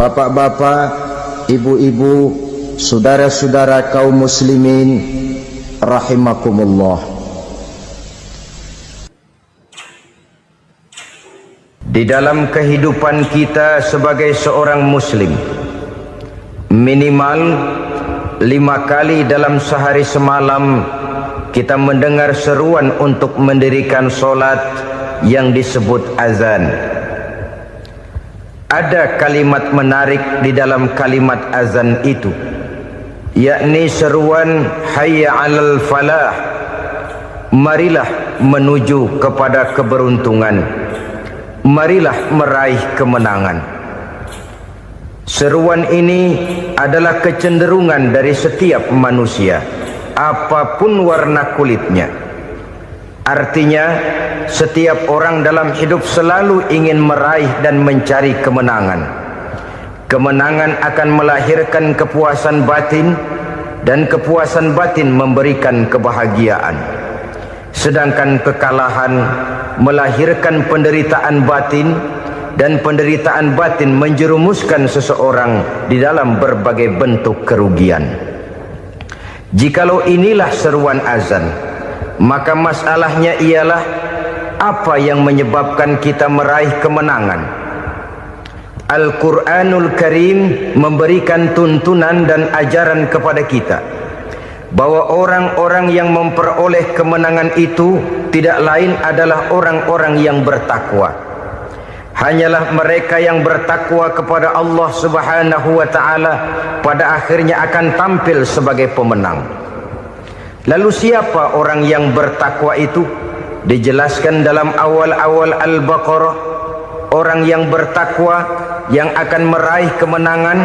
Bapak-bapak, ibu-ibu, saudara-saudara kaum muslimin rahimakumullah. Di dalam kehidupan kita sebagai seorang muslim, minimal 5 kali dalam sehari semalam kita mendengar seruan untuk mendirikan solat yang disebut azan. Ada kalimat menarik di dalam kalimat azan itu, yakni seruan hayya 'alal falah, marilah menuju kepada keberuntungan, marilah meraih kemenangan. Seruan ini adalah kecenderungan dari setiap manusia, apapun warna kulitnya. Artinya, setiap orang dalam hidup selalu ingin meraih dan mencari kemenangan. Kemenangan akan melahirkan kepuasan batin, dan kepuasan batin memberikan kebahagiaan. Sedangkan kekalahan melahirkan penderitaan batin, dan penderitaan batin menjerumuskan seseorang di dalam berbagai bentuk kerugian. Jikalau inilah seruan azan, maka masalahnya ialah apa yang menyebabkan kita meraih kemenangan. Al-Quranul Karim memberikan tuntunan dan ajaran kepada kita bahwa orang-orang yang memperoleh kemenangan itu tidak lain adalah orang-orang yang bertakwa. Hanyalah mereka yang bertakwa kepada Allah Subhanahu wa ta'ala pada akhirnya akan tampil sebagai pemenang. Lalu siapa orang yang bertakwa itu? Dijelaskan dalam awal-awal Al-Baqarah, orang yang bertakwa yang akan meraih kemenangan.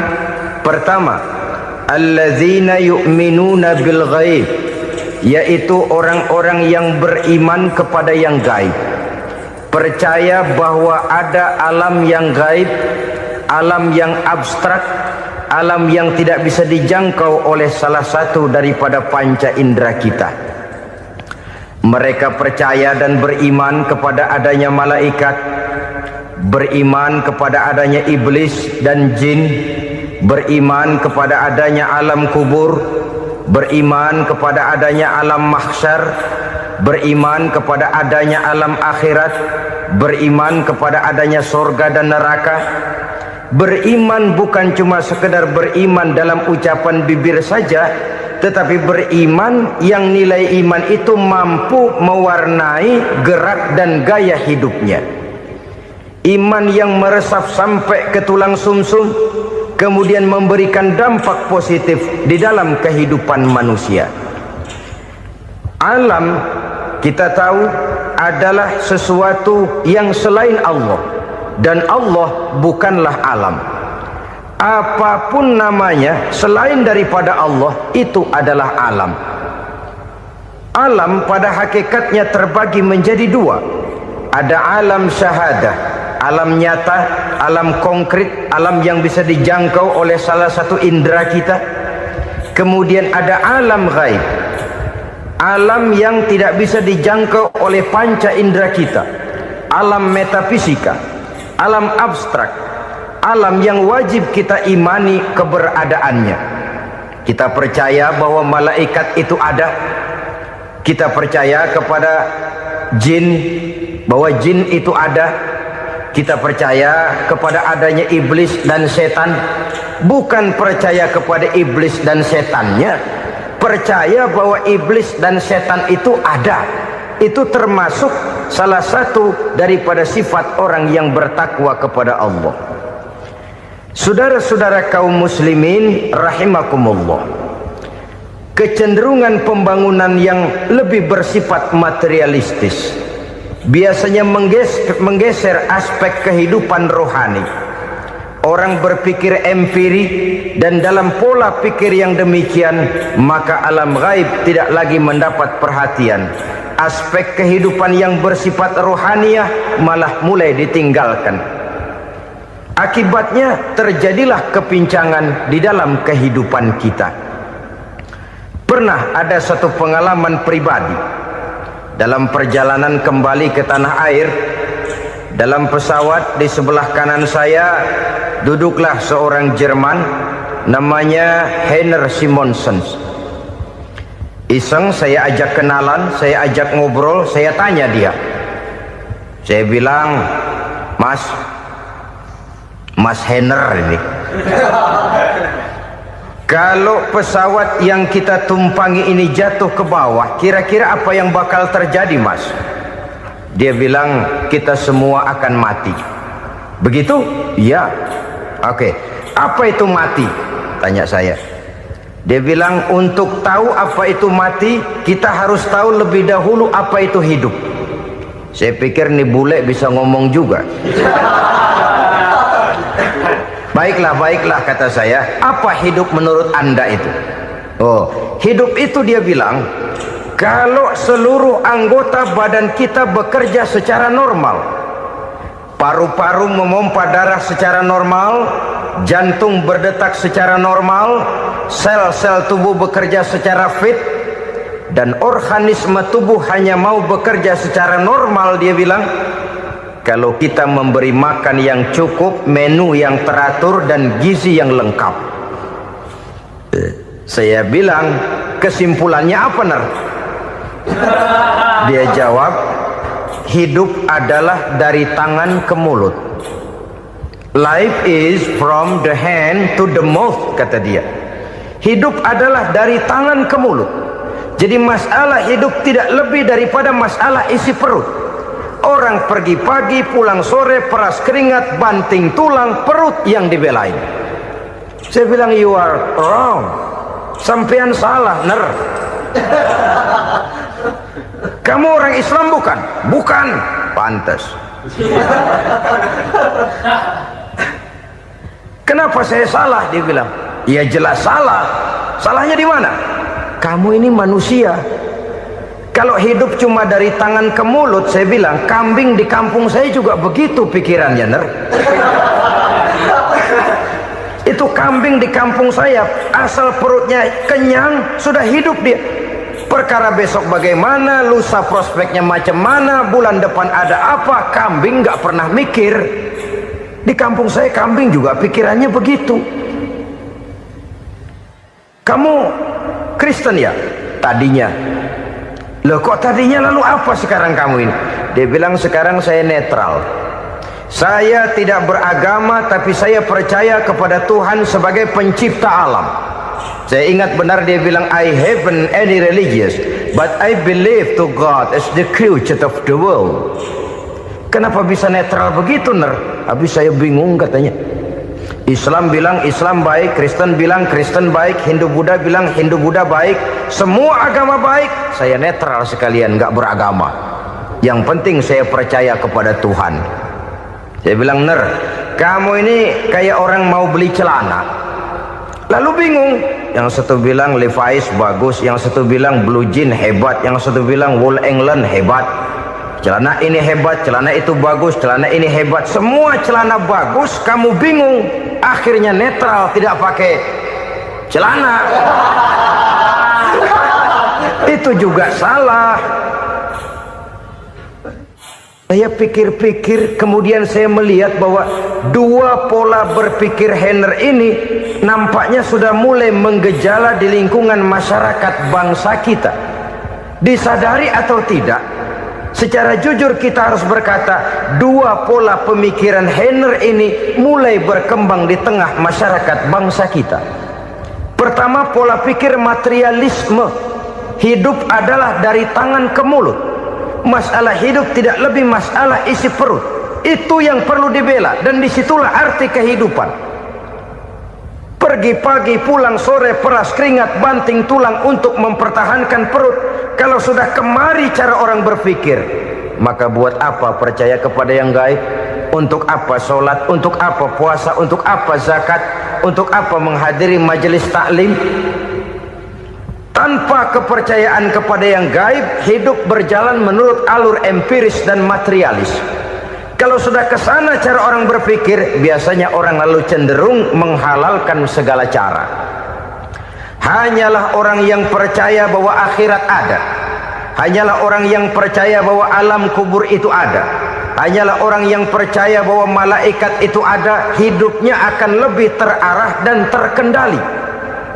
Pertama, allazina yu'minuna bil ghaib, yaitu orang-orang yang beriman kepada yang gaib, percaya bahwa ada alam yang gaib, alam yang abstrak, alam yang tidak bisa dijangkau oleh salah satu daripada panca indera kita. Mereka percaya dan beriman kepada adanya malaikat, beriman kepada adanya iblis dan jin, beriman kepada adanya alam kubur, beriman kepada adanya alam mahsyar, beriman kepada adanya alam akhirat, beriman kepada adanya surga dan neraka. Beriman bukan cuma sekedar beriman dalam ucapan bibir saja, tetapi beriman yang nilai iman itu mampu mewarnai gerak dan gaya hidupnya. Iman yang meresap sampai ke tulang sumsum, kemudian memberikan dampak positif di dalam kehidupan manusia. Alam, kita tahu, adalah sesuatu yang selain Allah, dan Allah bukanlah alam. Apapun namanya selain daripada Allah, itu adalah alam. Alam pada hakikatnya terbagi menjadi dua. Ada alam syahadah, alam nyata, alam konkret, alam yang bisa dijangkau oleh salah satu indera kita. Kemudian ada alam ghaib, alam yang tidak bisa dijangkau oleh panca indera kita, alam metafisika, alam abstrak, alam yang wajib kita imani keberadaannya. Kita percaya bahwa malaikat itu ada, kita percaya kepada jin, bahwa jin itu ada, kita percaya kepada adanya iblis dan setan. Bukan percaya kepada iblis dan setannya, percaya bahwa iblis dan setan itu ada. Itu termasuk salah satu daripada sifat orang yang bertakwa kepada Allah. Saudara-saudara kaum muslimin rahimakumullah, kecenderungan pembangunan yang lebih bersifat materialistis biasanya menggeser aspek kehidupan rohani. Orang berpikir empiri, dan dalam pola pikir yang demikian maka alam gaib tidak lagi mendapat perhatian. Aspek kehidupan yang bersifat rohaniah malah mulai ditinggalkan. Akibatnya terjadilah kepincangan di dalam kehidupan kita. Pernah ada satu pengalaman pribadi dalam perjalanan kembali ke tanah air. Dalam pesawat di sebelah kanan saya duduklah seorang Jerman namanya Heiner Simonsen. Iseng saya ajak kenalan, saya ajak ngobrol, saya tanya dia. Saya bilang, Mas Heiner ini, kalau pesawat yang kita tumpangi ini jatuh ke bawah, kira-kira apa yang bakal terjadi, Mas? Dia bilang, kita semua akan mati. Begitu? Iya. Oke. Apa itu mati? Tanya saya. Dia bilang, untuk tahu apa itu mati, kita harus tahu lebih dahulu apa itu hidup. Saya pikir nih bule bisa ngomong juga. Baiklah kata saya. Apa hidup menurut Anda itu? Oh, hidup itu dia bilang, kalau seluruh anggota badan kita bekerja secara normal, paru-paru memompa darah secara normal, jantung berdetak secara normal, sel-sel tubuh bekerja secara fit, dan organisme tubuh hanya mau bekerja secara normal, dia bilang, kalau kita memberi makan yang cukup, menu yang teratur, dan gizi yang lengkap. Saya bilang, kesimpulannya apa, Ner? Dia jawab, hidup adalah dari tangan ke mulut. Life is from the hand to the mouth, kata dia. Hidup adalah dari tangan ke mulut. Jadi masalah hidup tidak lebih daripada masalah isi perut. Orang pergi pagi, pulang sore, peras keringat, banting tulang, perut yang dibelain. Saya bilang, you are wrong. Sampean salah, Ner. Kamu orang Islam bukan? Bukan. Pantas. Kenapa saya salah? Dia bilang, ya jelas salah. Salahnya di mana? Kamu ini manusia. Kalau hidup cuma dari tangan ke mulut, saya bilang, kambing di kampung saya juga begitu pikirannya, Ner. Itu kambing di kampung saya, asal perutnya kenyang, sudah hidup dia. Perkara besok bagaimana, lusa prospeknya macam mana, bulan depan ada apa, kambing nggak pernah mikir. Di kampung saya kambing juga pikirannya begitu. Kamu Kristen ya? Tadinya. Loh kok tadinya, lalu apa sekarang kamu ini? Dia bilang, sekarang saya netral. Saya tidak beragama, tapi saya percaya kepada Tuhan sebagai pencipta alam. Saya ingat benar dia bilang, I haven't any religious, but I believe to God as the creator of the world. Kenapa bisa netral begitu, Ner? Habis saya bingung katanya. Islam bilang Islam baik, Kristen bilang Kristen baik, Hindu Buddha bilang Hindu Buddha baik, semua agama baik. Saya netral sekalian, nggak beragama. Yang penting saya percaya kepada Tuhan. Saya bilang, Ner, kamu ini kayak orang mau beli celana, lalu bingung. Yang satu bilang Levi's bagus, yang satu bilang Blue Jean hebat, yang satu bilang Wool England hebat. Celana ini hebat, celana itu bagus, celana ini hebat, semua celana bagus, kamu bingung. Akhirnya netral, tidak pakai celana. Itu juga salah. Saya pikir-pikir, kemudian saya melihat bahwa dua pola berpikir Heiner ini nampaknya sudah mulai menggejala di lingkungan masyarakat bangsa kita. Disadari atau tidak, secara jujur kita harus berkata, dua pola pemikiran Heiner ini mulai berkembang di tengah masyarakat bangsa kita. Pertama, pola pikir materialisme. Hidup adalah dari tangan ke mulut. Masalah hidup tidak lebih masalah isi perut. Itu yang perlu dibela, dan disitulah arti kehidupan. Pergi pagi, pulang sore, peras keringat, banting tulang untuk mempertahankan perut. Kalau sudah kemari cara orang berpikir, maka buat apa percaya kepada yang gaib? Untuk apa sholat? Untuk apa puasa? Untuk apa zakat? Untuk apa menghadiri majelis taklim? Tanpa kepercayaan kepada yang gaib, hidup berjalan menurut alur empiris dan materialis. Kalau sudah ke sana cara orang berpikir, biasanya orang lalu cenderung menghalalkan segala cara. Hanyalah orang yang percaya bahwa akhirat ada, hanyalah orang yang percaya bahwa alam kubur itu ada, hanyalah orang yang percaya bahwa malaikat itu ada, hidupnya akan lebih terarah dan terkendali.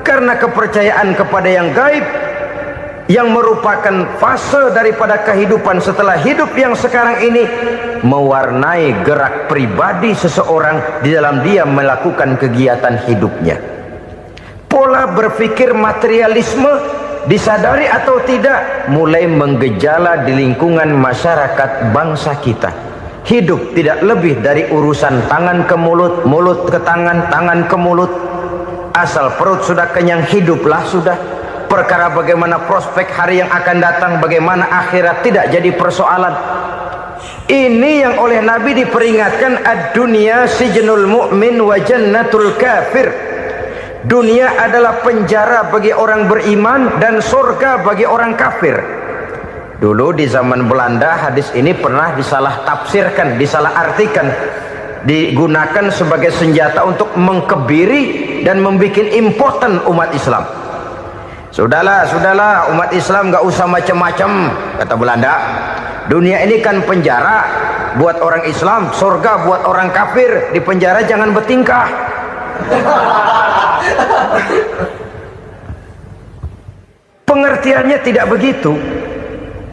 Karena kepercayaan kepada yang gaib, yang merupakan fase daripada kehidupan setelah hidup yang sekarang ini, mewarnai gerak pribadi seseorang di dalam dia melakukan kegiatan hidupnya. Pola berpikir materialisme, disadari atau tidak, mulai menggejala di lingkungan masyarakat bangsa kita. Hidup tidak lebih dari urusan tangan ke mulut, mulut ke tangan, tangan ke mulut. Asal perut sudah kenyang, hiduplah sudah. Perkara bagaimana prospek hari yang akan datang, bagaimana akhirat, tidak jadi persoalan. Ini yang oleh Nabi diperingatkan, ad-dunya sijnul mu'min wa jannatul kafir. Dunia adalah penjara bagi orang beriman dan surga bagi orang kafir. Dulu di zaman Belanda hadis ini pernah disalah tafsirkan, disalah artikan, digunakan sebagai senjata untuk mengkebiri dan membuat impoten umat Islam. Sudahlah umat Islam gak usah macam-macam, kata Belanda. Dunia ini kan penjara buat orang Islam, surga buat orang kafir. Di penjara jangan bertingkah. Pengertiannya tidak begitu.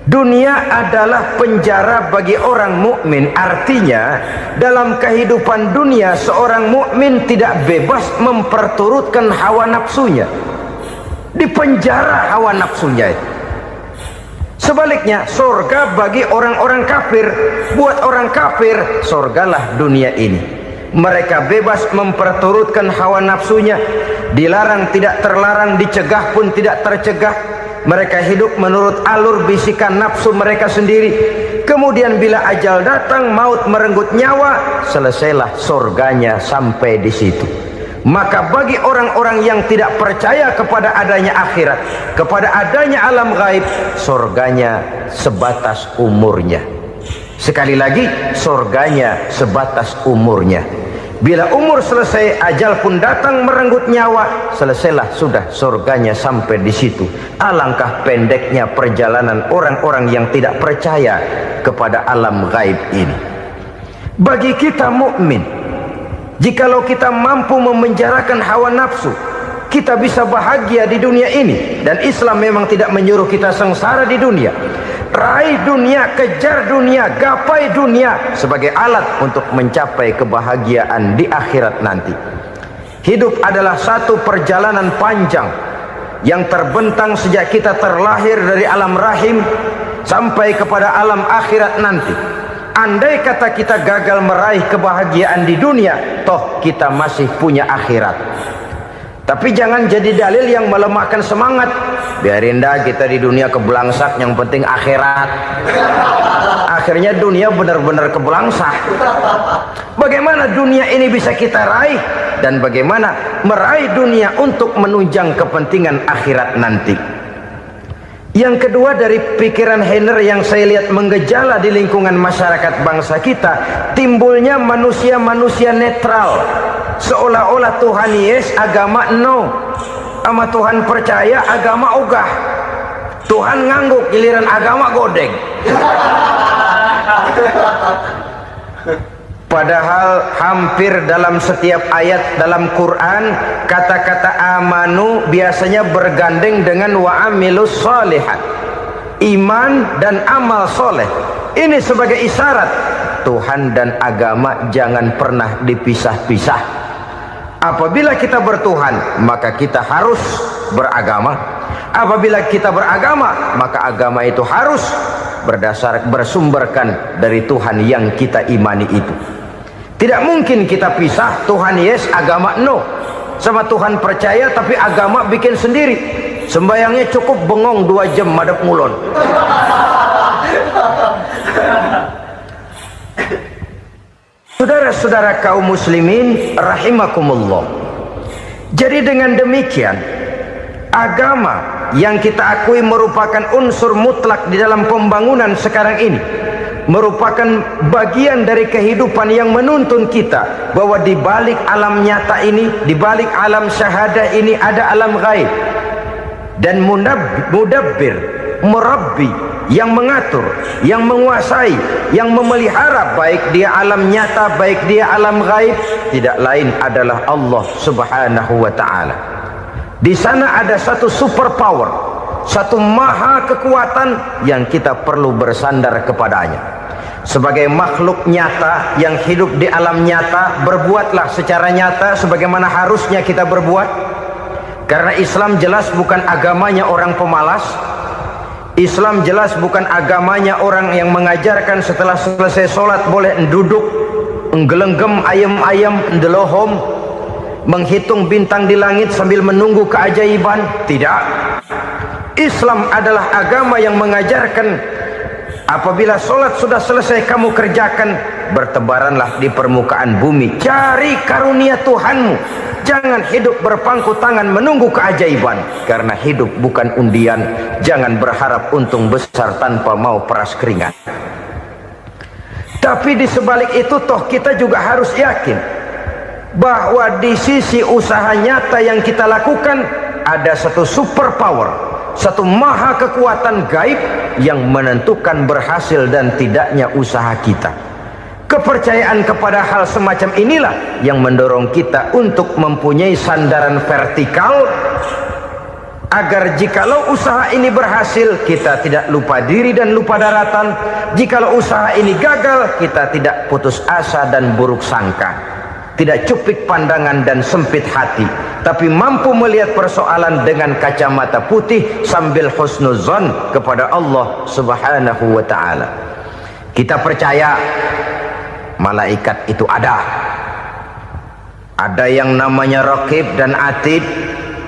Dunia adalah penjara bagi orang mukmin. Artinya dalam kehidupan dunia seorang mukmin tidak bebas memperturutkan hawa nafsunya. Di penjara hawa nafsunya. Sebaliknya surga bagi orang-orang kafir. Buat orang kafir surgalah dunia ini. Mereka bebas memperturutkan hawa nafsunya. Dilarang tidak terlarang, dicegah pun tidak tercegah. Mereka hidup menurut alur bisikan nafsu mereka sendiri. Kemudian bila ajal datang, maut merenggut nyawa, selesailah surganya sampai di situ. Maka bagi orang-orang yang tidak percaya kepada adanya akhirat, kepada adanya alam gaib, surganya sebatas umurnya. Sekali lagi, surganya sebatas umurnya. Bila umur selesai, ajal pun datang merenggut nyawa, selesailah sudah surganya sampai di situ. Alangkah pendeknya perjalanan orang-orang yang tidak percaya kepada alam gaib ini. Bagi kita mukmin, jikalau kita mampu memenjarakan hawa nafsu, kita bisa bahagia di dunia ini. Dan Islam memang tidak menyuruh kita sengsara di dunia. Raih dunia, kejar dunia, gapai dunia sebagai alat untuk mencapai kebahagiaan di akhirat nanti. Hidup adalah satu perjalanan panjang yang terbentang sejak kita terlahir dari alam rahim sampai kepada alam akhirat nanti. Andai kata kita gagal meraih kebahagiaan di dunia, toh kita masih punya akhirat. Tapi jangan jadi dalil yang melemahkan semangat. Biarin dah kita di dunia kebelangsak, yang penting akhirat. Akhirnya dunia benar-benar kebelangsak. Bagaimana dunia ini bisa kita raih, dan bagaimana meraih dunia untuk menunjang kepentingan akhirat nanti. Yang kedua, dari pikiran Heiner yang saya lihat menggejala di lingkungan masyarakat bangsa kita, timbulnya manusia-manusia netral. Seolah-olah Tuhan yes, agama no. Sama Tuhan percaya, agama ogah. Tuhan ngangguk, giliran agama godeng. Padahal hampir dalam setiap ayat dalam Quran, kata-kata amanu biasanya bergandeng dengan wa amilus sholihat. Iman dan amal soleh. Ini sebagai isyarat Tuhan dan agama jangan pernah dipisah-pisah. Apabila kita bertuhan, maka kita harus beragama. Apabila kita beragama, maka agama itu harus bersumberkan dari Tuhan yang kita imani itu. Tidak mungkin kita pisah, Tuhan yes, agama no. Sama Tuhan percaya tapi agama bikin sendiri. Sembayangnya cukup bengong 2 jam madep ngulon. Saudara-saudara kaum muslimin rahimakumullah. Jadi dengan demikian, agama yang kita akui merupakan unsur mutlak di dalam pembangunan sekarang ini, merupakan bagian dari kehidupan yang menuntun kita bahwa di balik alam nyata ini, di balik alam syahadah ini ada alam gaib. Dan mudabbir, murabbi, yang mengatur, yang menguasai, yang memelihara, baik dia alam nyata, baik dia alam gaib, tidak lain adalah Allah Subhanahu wa ta'ala. Di sana ada satu super power, satu maha kekuatan yang kita perlu bersandar kepadanya. Sebagai makhluk nyata yang hidup di alam nyata, berbuatlah secara nyata sebagaimana harusnya kita berbuat. Karena Islam jelas bukan agamanya orang pemalas. Islam jelas bukan agamanya orang yang mengajarkan setelah selesai sholat boleh duduk, nggelenggem ayam-ayam, ndelohom, menghitung bintang di langit sambil menunggu keajaiban. Tidak. Islam adalah agama yang mengajarkan apabila sholat sudah selesai kamu kerjakan, bertebaranlah di permukaan bumi, cari karunia Tuhanmu. Jangan hidup berpangku tangan menunggu keajaiban, karena hidup bukan undian. Jangan berharap untung besar tanpa mau peras keringat. Tapi di sebalik itu toh kita juga harus yakin bahwa di sisi usaha nyata yang kita lakukan ada satu super power, satu maha kekuatan gaib yang menentukan berhasil dan tidaknya usaha kita. Kepercayaan kepada hal semacam inilah yang mendorong kita untuk mempunyai sandaran vertikal, agar jikalau usaha ini berhasil, kita tidak lupa diri dan lupa daratan. Jikalau usaha ini gagal, kita tidak putus asa dan buruk sangka, tidak cupik pandangan dan sempit hati, tapi mampu melihat persoalan dengan kacamata putih sambil husnuzon kepada Allah Subhanahu wa ta'ala. Kita percaya malaikat itu ada yang namanya Raqib dan Atid,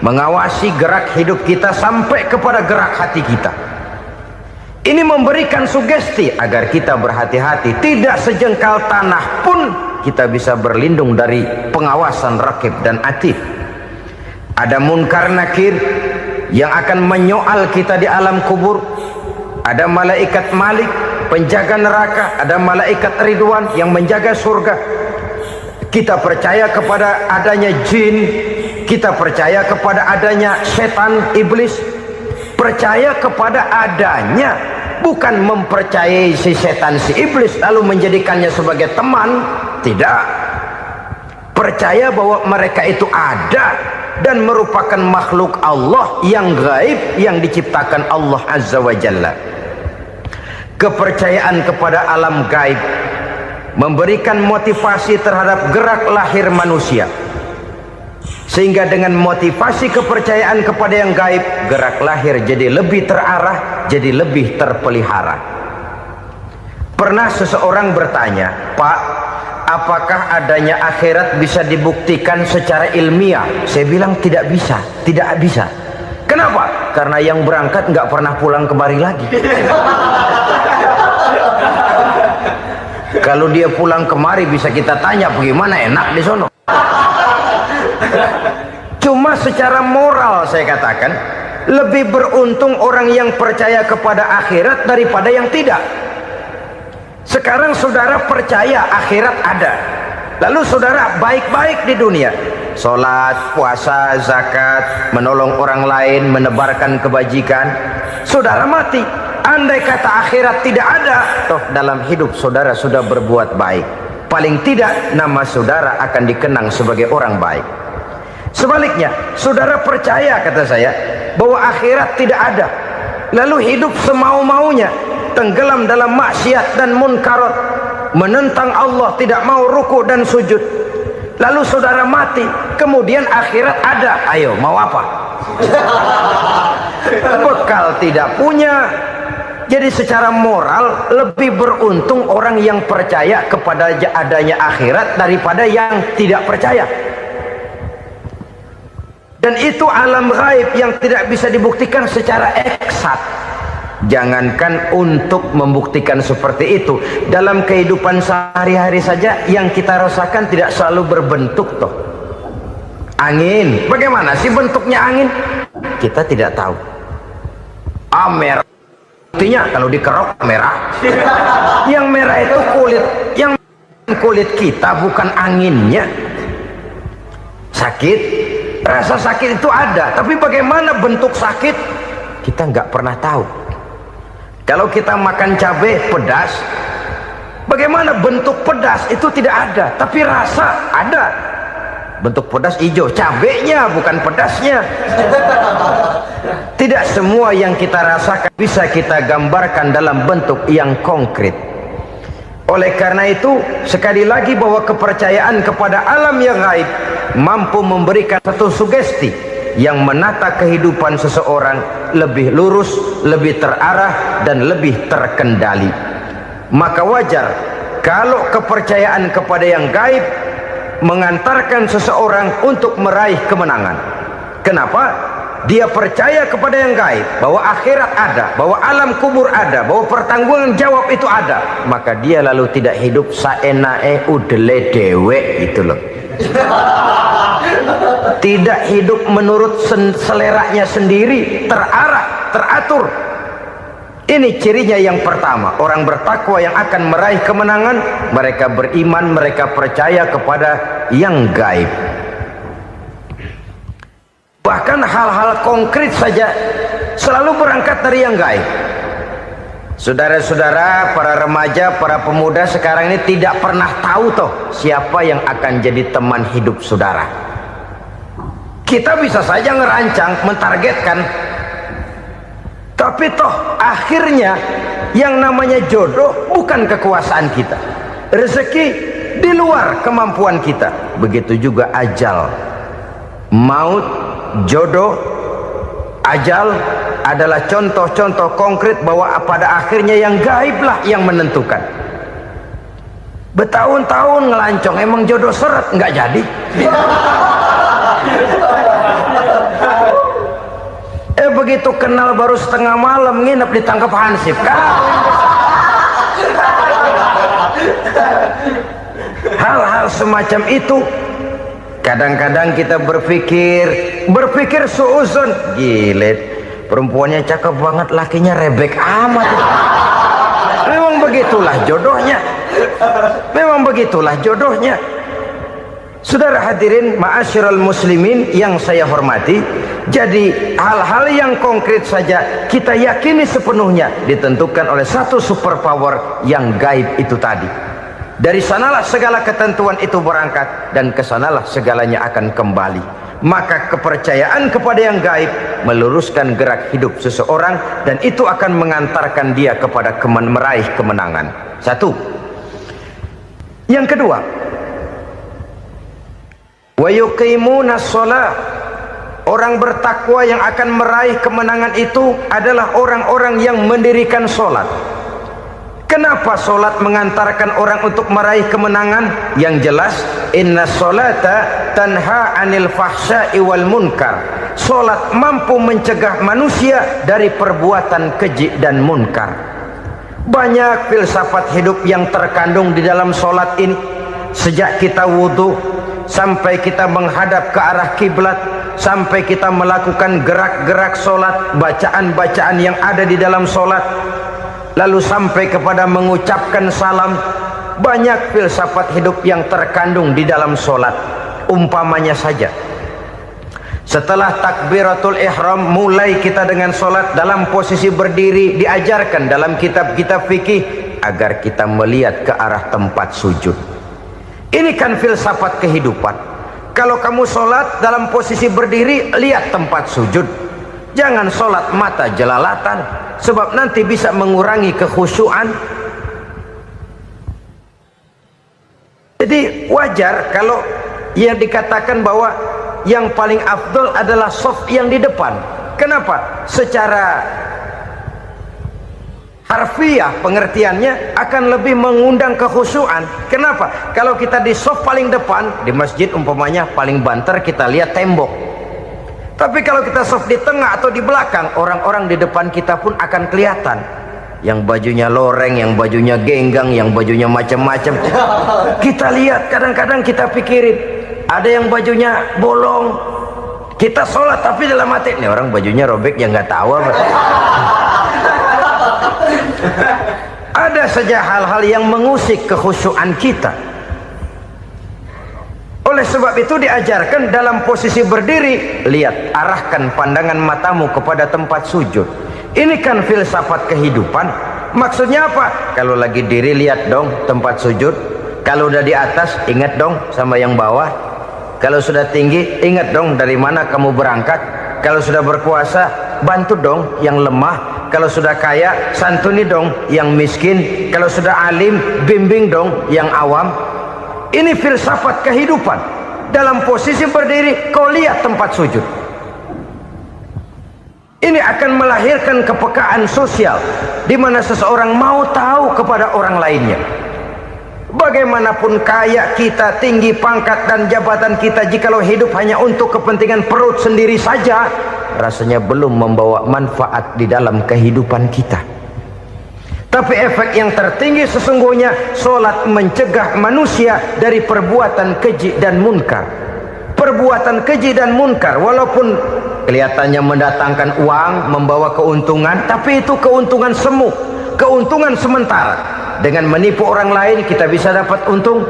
mengawasi gerak hidup kita sampai kepada gerak hati kita. Ini memberikan sugesti agar kita berhati-hati, tidak sejengkal tanah pun kita bisa berlindung dari pengawasan Raqib dan Atid. Ada Munkar Nakir yang akan menyoal kita di alam kubur. Ada malaikat Malik, penjaga neraka. Ada malaikat Ridwan yang menjaga surga. Kita percaya kepada adanya jin, kita percaya kepada adanya setan, iblis. Percaya kepada adanya, bukan mempercayai si setan, si iblis lalu menjadikannya sebagai teman. Tidak. Percaya bahwa mereka itu ada dan merupakan makhluk Allah yang gaib, yang diciptakan Allah Azza wa Jalla. Kepercayaan kepada alam gaib memberikan motivasi terhadap gerak lahir manusia, sehingga dengan motivasi kepercayaan kepada yang gaib, gerak lahir jadi lebih terarah, jadi lebih terpelihara. Pernah seseorang bertanya, "Pak, apakah adanya akhirat bisa dibuktikan secara ilmiah?" Saya bilang tidak bisa, tidak bisa. Kenapa? Karena yang berangkat nggak pernah pulang kemari lagi. Kalau dia pulang kemari bisa kita tanya bagaimana enak di sono. Cuma secara moral saya katakan, lebih beruntung orang yang percaya kepada akhirat daripada yang tidak. Sekarang saudara percaya akhirat ada, lalu saudara baik-baik di dunia, sholat, puasa, zakat, menolong orang lain, menebarkan kebajikan. Saudara mati, andai kata akhirat tidak ada, toh dalam hidup saudara sudah berbuat baik, paling tidak nama saudara akan dikenang sebagai orang baik. Sebaliknya, saudara percaya, kata saya, bahwa akhirat tidak ada, lalu hidup semau-maunya, tenggelam dalam maksiat dan munkarat, menentang Allah, tidak mau ruku dan sujud, lalu saudara mati, kemudian akhirat ada, ayo mau apa? Bekal tidak punya. Jadi secara moral lebih beruntung orang yang percaya kepada adanya akhirat daripada yang tidak percaya. Dan itu alam gaib yang tidak bisa dibuktikan secara eksat. Jangankan untuk membuktikan seperti itu, dalam kehidupan sehari-hari saja yang kita rasakan tidak selalu berbentuk toh. Angin, bagaimana sih bentuknya angin? Kita tidak tahu. Merah, buktinya kalau dikerok merah. Yang merah itu kulit, yang kulit kita bukan anginnya. Sakit, rasa sakit itu ada, tapi bagaimana bentuk sakit kita nggak pernah tahu. Kalau kita makan cabai pedas, bagaimana bentuk pedas itu tidak ada, tapi rasa ada. Bentuk pedas hijau, cabenya bukan pedasnya. Tidak semua yang kita rasakan bisa kita gambarkan dalam bentuk yang konkret. Oleh karena itu, sekali lagi bahwa kepercayaan kepada alam yang gaib mampu memberikan satu sugesti yang menata kehidupan seseorang lebih lurus, lebih terarah, dan lebih terkendali. Maka wajar kalau kepercayaan kepada yang gaib mengantarkan seseorang untuk meraih kemenangan. Kenapa? Dia percaya kepada yang gaib, bahwa akhirat ada, bahwa alam kubur ada, bahwa pertanggungan jawab itu ada. Maka dia lalu tidak hidup saenae udele dewe, itu loh. Tidak hidup menurut seleranya sendiri, terarah, teratur. Ini cirinya yang pertama. Orang bertakwa yang akan meraih kemenangan, mereka beriman, mereka percaya kepada yang gaib. Bahkan hal-hal konkret saja selalu berangkat dari yang gaib. Saudara-saudara, para remaja, para pemuda sekarang ini tidak pernah tahu toh siapa yang akan jadi teman hidup saudara. Kita bisa saja ngerancang, mentargetkan, tapi toh akhirnya yang namanya jodoh bukan kekuasaan kita. Rezeki di luar kemampuan kita. Begitu juga ajal, maut, jodoh, ajal adalah contoh-contoh konkret bahwa pada akhirnya yang gaiblah yang menentukan. Bertahun-tahun ngelancong, emang jodoh seret, nggak jadi. Begitu kenal baru setengah malam nginep ditangkap hansip kan. Hal-hal semacam itu kadang-kadang kita berpikir suuzon, gilet, perempuannya cakep banget, lakinya rebek amat. Memang begitulah jodohnya. Memang begitulah jodohnya. Saudara hadirin ma'asyiral muslimin yang saya hormati, jadi hal-hal yang konkret saja kita yakini sepenuhnya ditentukan oleh satu superpower yang gaib itu tadi. Dari sanalah segala ketentuan itu berangkat dan kesanalah segalanya akan kembali. Maka kepercayaan kepada yang gaib meluruskan gerak hidup seseorang dan itu akan mengantarkan dia kepada meraih kemenangan. Satu. Yang kedua, wa yuqimuna shalah. Orang bertakwa yang akan meraih kemenangan itu adalah orang-orang yang mendirikan sholat. Kenapa sholat mengantarkan orang untuk meraih kemenangan? Yang jelas, inna sholata tanha anil fahsya'i wal munkar. Sholat mampu mencegah manusia dari perbuatan keji dan munkar. Banyak filsafat hidup yang terkandung di dalam sholat ini. Sejak kita wudhu sampai kita menghadap ke arah kiblat, sampai kita melakukan gerak-gerak sholat, bacaan-bacaan yang ada di dalam sholat, lalu sampai kepada mengucapkan salam. Banyak filsafat hidup yang terkandung di dalam sholat. Umpamanya saja, setelah takbiratul ihram mulai kita dengan sholat dalam posisi berdiri, diajarkan dalam kitab-kitab fikih agar kita melihat ke arah tempat sujud. Ini kan filsafat kehidupan. Kalau kamu sholat dalam posisi berdiri, lihat tempat sujud. Jangan sholat mata jelalatan, sebab nanti bisa mengurangi kekhusyuan. Jadi wajar kalau yang dikatakan bahwa yang paling afdol adalah shaf yang di depan. Kenapa? Secara harfiah pengertiannya akan lebih mengundang kekhusyuan. Kenapa? Kalau kita di shaf paling depan di masjid umpamanya paling banter kita lihat tembok. Tapi kalau kita shaf di tengah atau di belakang, orang-orang di depan kita pun akan kelihatan. Yang bajunya loreng, yang bajunya genggang, yang bajunya macam-macam. Kita lihat, kadang-kadang kita pikirin, ada yang bajunya bolong. Kita sholat tapi dalam hati, nih orang bajunya robek yang nggak tahu apa. Ada saja hal-hal yang mengusik kekhusyuan kita. Oleh sebab itu diajarkan dalam posisi berdiri, lihat, arahkan pandangan matamu kepada tempat sujud. Ini kan filsafat kehidupan. Maksudnya apa? Kalau lagi diri lihat dong tempat sujud. Kalau udah di atas ingat dong sama yang bawah. Kalau sudah tinggi ingat dong dari mana kamu berangkat. Kalau sudah berkuasa bantu dong yang lemah. Kalau sudah kaya santuni dong yang miskin. Kalau sudah alim bimbing dong yang awam. Ini filsafat kehidupan. Dalam posisi berdiri kau lihat tempat sujud. Ini akan melahirkan kepekaan sosial di mana seseorang mau tahu kepada orang lainnya. Bagaimanapun kaya kita, tinggi pangkat dan jabatan kita, jikalau hidup hanya untuk kepentingan perut sendiri saja, rasanya belum membawa manfaat di dalam kehidupan kita. Tapi efek yang tertinggi sesungguhnya, solat mencegah manusia dari perbuatan keji dan munkar. Perbuatan keji dan munkar walaupun kelihatannya mendatangkan uang, membawa keuntungan, tapi itu keuntungan semu, keuntungan sementara. Dengan menipu orang lain kita bisa dapat untung,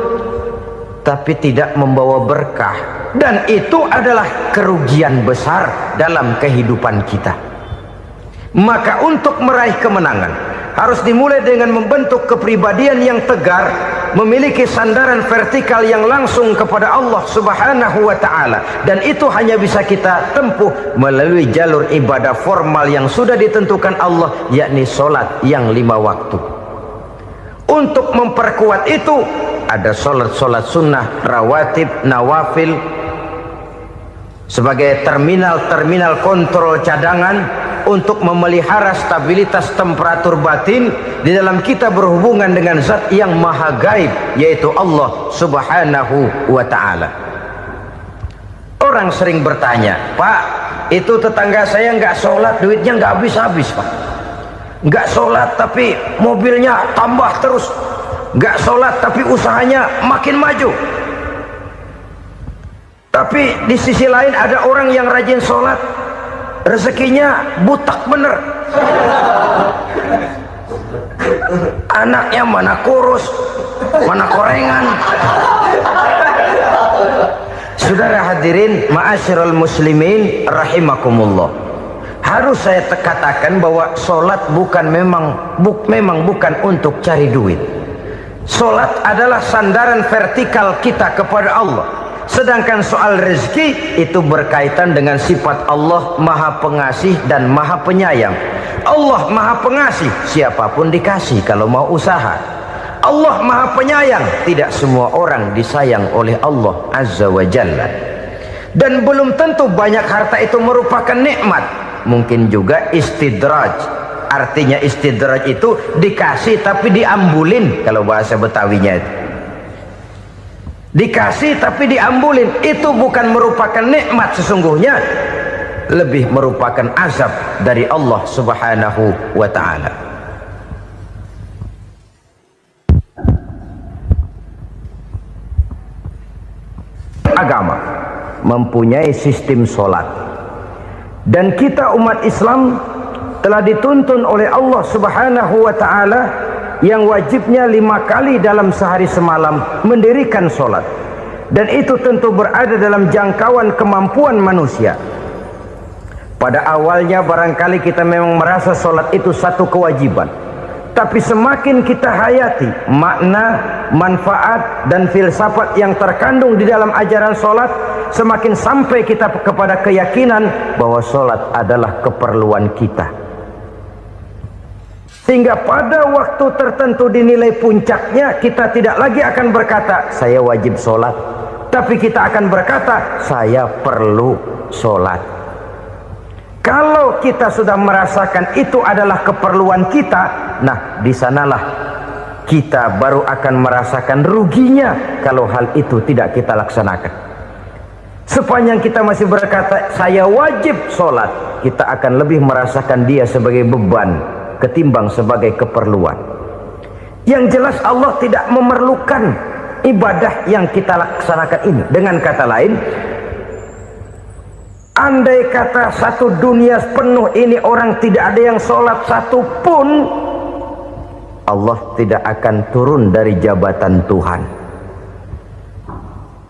tapi tidak membawa berkah. Dan itu adalah kerugian besar dalam kehidupan kita. Maka untuk meraih kemenangan harus dimulai dengan membentuk kepribadian yang tegar, memiliki sandaran vertikal yang langsung kepada Allah Subhanahu wa ta'ala. Dan itu hanya bisa kita tempuh melalui jalur ibadah formal yang sudah ditentukan Allah, yakni solat yang 5 waktu. Untuk memperkuat itu ada solat-solat sunnah, rawatib, nawafil sebagai terminal-terminal kontrol cadangan untuk memelihara stabilitas temperatur batin di dalam kita berhubungan dengan zat yang maha gaib, yaitu Allah Subhanahu wa ta'ala. Orang sering bertanya, Pak, itu tetangga saya nggak sholat, duitnya nggak habis-habis, Pak. Nggak sholat tapi mobilnya tambah terus. Nggak sholat tapi usahanya makin maju. Tapi di sisi lain ada orang yang rajin sholat, rezekinya butak bener. Anaknya mana kurus, mana korengan. Saudara hadirin ma'asyiral muslimin rahimakumullah. Harus saya katakan bahwa solat memang bukan untuk cari duit. Solat adalah sandaran vertikal kita kepada Allah. Sedangkan soal rezeki itu berkaitan dengan sifat Allah maha pengasih dan maha penyayang. Allah maha pengasih, siapapun dikasih kalau mau usaha. Allah maha penyayang, tidak semua orang disayang oleh Allah Azza wa Jalla. Dan belum tentu banyak harta itu merupakan nikmat. Mungkin juga istidraj. Artinya istidraj itu dikasih tapi diambulin, kalau bahasa Betawinya itu. Dikasih tapi diambulin, itu bukan merupakan nikmat sesungguhnya, lebih merupakan azab dari Allah Subhanahu wa ta'ala. Agama mempunyai sistem solat, dan kita umat Islam telah dituntun oleh Allah Subhanahu wa ta'ala yang wajibnya 5 kali dalam sehari semalam mendirikan solat. Dan itu tentu berada dalam jangkauan kemampuan manusia. Pada awalnya barangkali kita memang merasa solat itu satu kewajiban, tapi semakin kita hayati makna, manfaat dan filsafat yang terkandung di dalam ajaran solat, semakin sampai kita kepada keyakinan bahwa solat adalah keperluan kita. Sehingga pada waktu tertentu dinilai puncaknya, kita tidak lagi akan berkata saya wajib solat, tapi kita akan berkata saya perlu solat. Kalau kita sudah merasakan itu adalah keperluan kita, nah di sanalah kita baru akan merasakan ruginya kalau hal itu tidak kita laksanakan. Sepanjang kita masih berkata saya wajib sholat, kita akan lebih merasakan dia sebagai beban ketimbang sebagai keperluan. Yang jelas Allah tidak memerlukan ibadah yang kita laksanakan ini. Dengan kata lain, andai kata satu dunia penuh ini orang tidak ada yang sholat satu pun, Allah tidak akan turun dari jabatan Tuhan.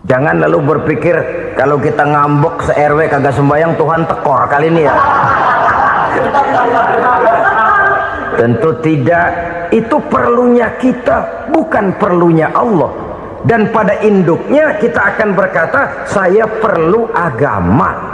Jangan lalu berpikir kalau kita ngambek se-RW kagak sembahyang Tuhan tekor kali ini ya. Tentu tidak. Itu perlunya kita, bukan perlunya Allah. Dan pada induknya kita akan berkata, saya perlu agama.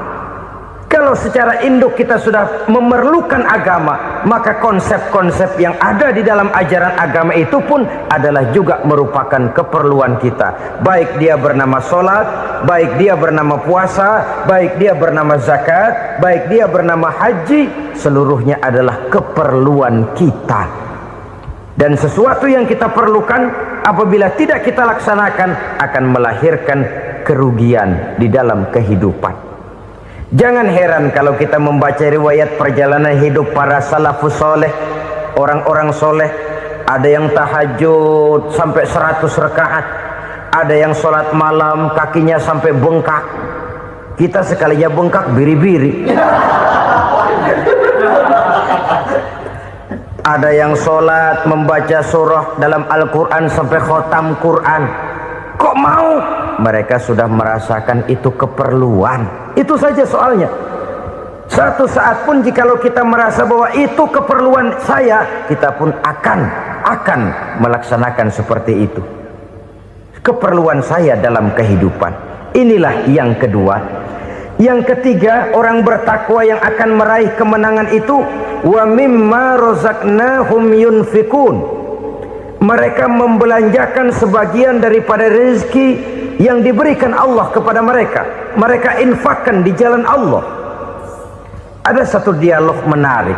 Kalau secara induk kita sudah memerlukan agama, maka konsep-konsep yang ada di dalam ajaran agama itu pun adalah juga merupakan keperluan kita. Baik dia bernama sholat, baik dia bernama puasa, baik dia bernama zakat, baik dia bernama haji, seluruhnya adalah keperluan kita. Dan sesuatu yang kita perlukan apabila tidak kita laksanakan akan melahirkan kerugian di dalam kehidupan. Jangan heran kalau kita membaca riwayat perjalanan hidup para salafus soleh, orang-orang soleh. Ada yang tahajud sampai 100 rakaat, ada yang sholat malam kakinya sampai bengkak. Kita sekalinya bengkak biri-biri. Ada yang sholat membaca surah dalam Al-Quran sampai khotam Quran. Kok mau? Mereka sudah merasakan itu keperluan. Itu saja soalnya. Satu saat pun jikalau kita merasa bahwa itu keperluan saya, kita pun akan melaksanakan seperti itu. Keperluan saya dalam kehidupan. Inilah yang kedua. Yang ketiga, orang bertakwa yang akan meraih kemenangan itu, wa mimma razaqnahum yunfikun. Mereka membelanjakan sebagian daripada rezeki yang diberikan Allah kepada mereka. Mereka infakkan di jalan Allah. Ada satu dialog menarik.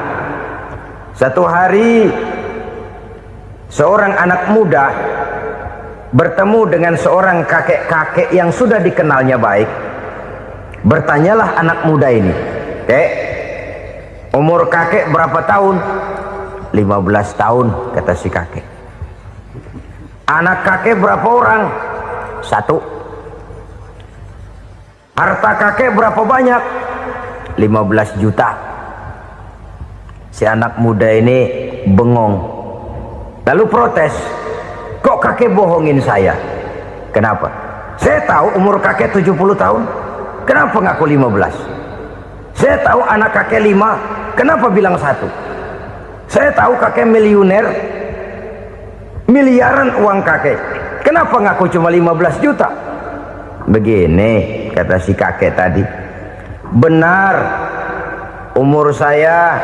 Satu hari seorang anak muda bertemu dengan seorang kakek-kakek yang sudah dikenalnya baik. Bertanyalah anak muda ini, "Kek, umur kakek berapa tahun?" 15 tahun, kata si kakek. "Anak kakek berapa orang?" 1. "Harta kakek berapa banyak?" 15 juta. Si anak muda ini bengong, lalu protes, "Kok kakek bohongin saya?" "Kenapa?" "Saya tahu umur kakek 70 tahun. Kenapa ngaku 15? Saya tahu anak kakek 5. Kenapa bilang 1? Saya tahu kakek miliuner, miliaran uang kakek. Kenapa ngaku cuma 15 juta? Begini, kata si kakek tadi. Benar, umur saya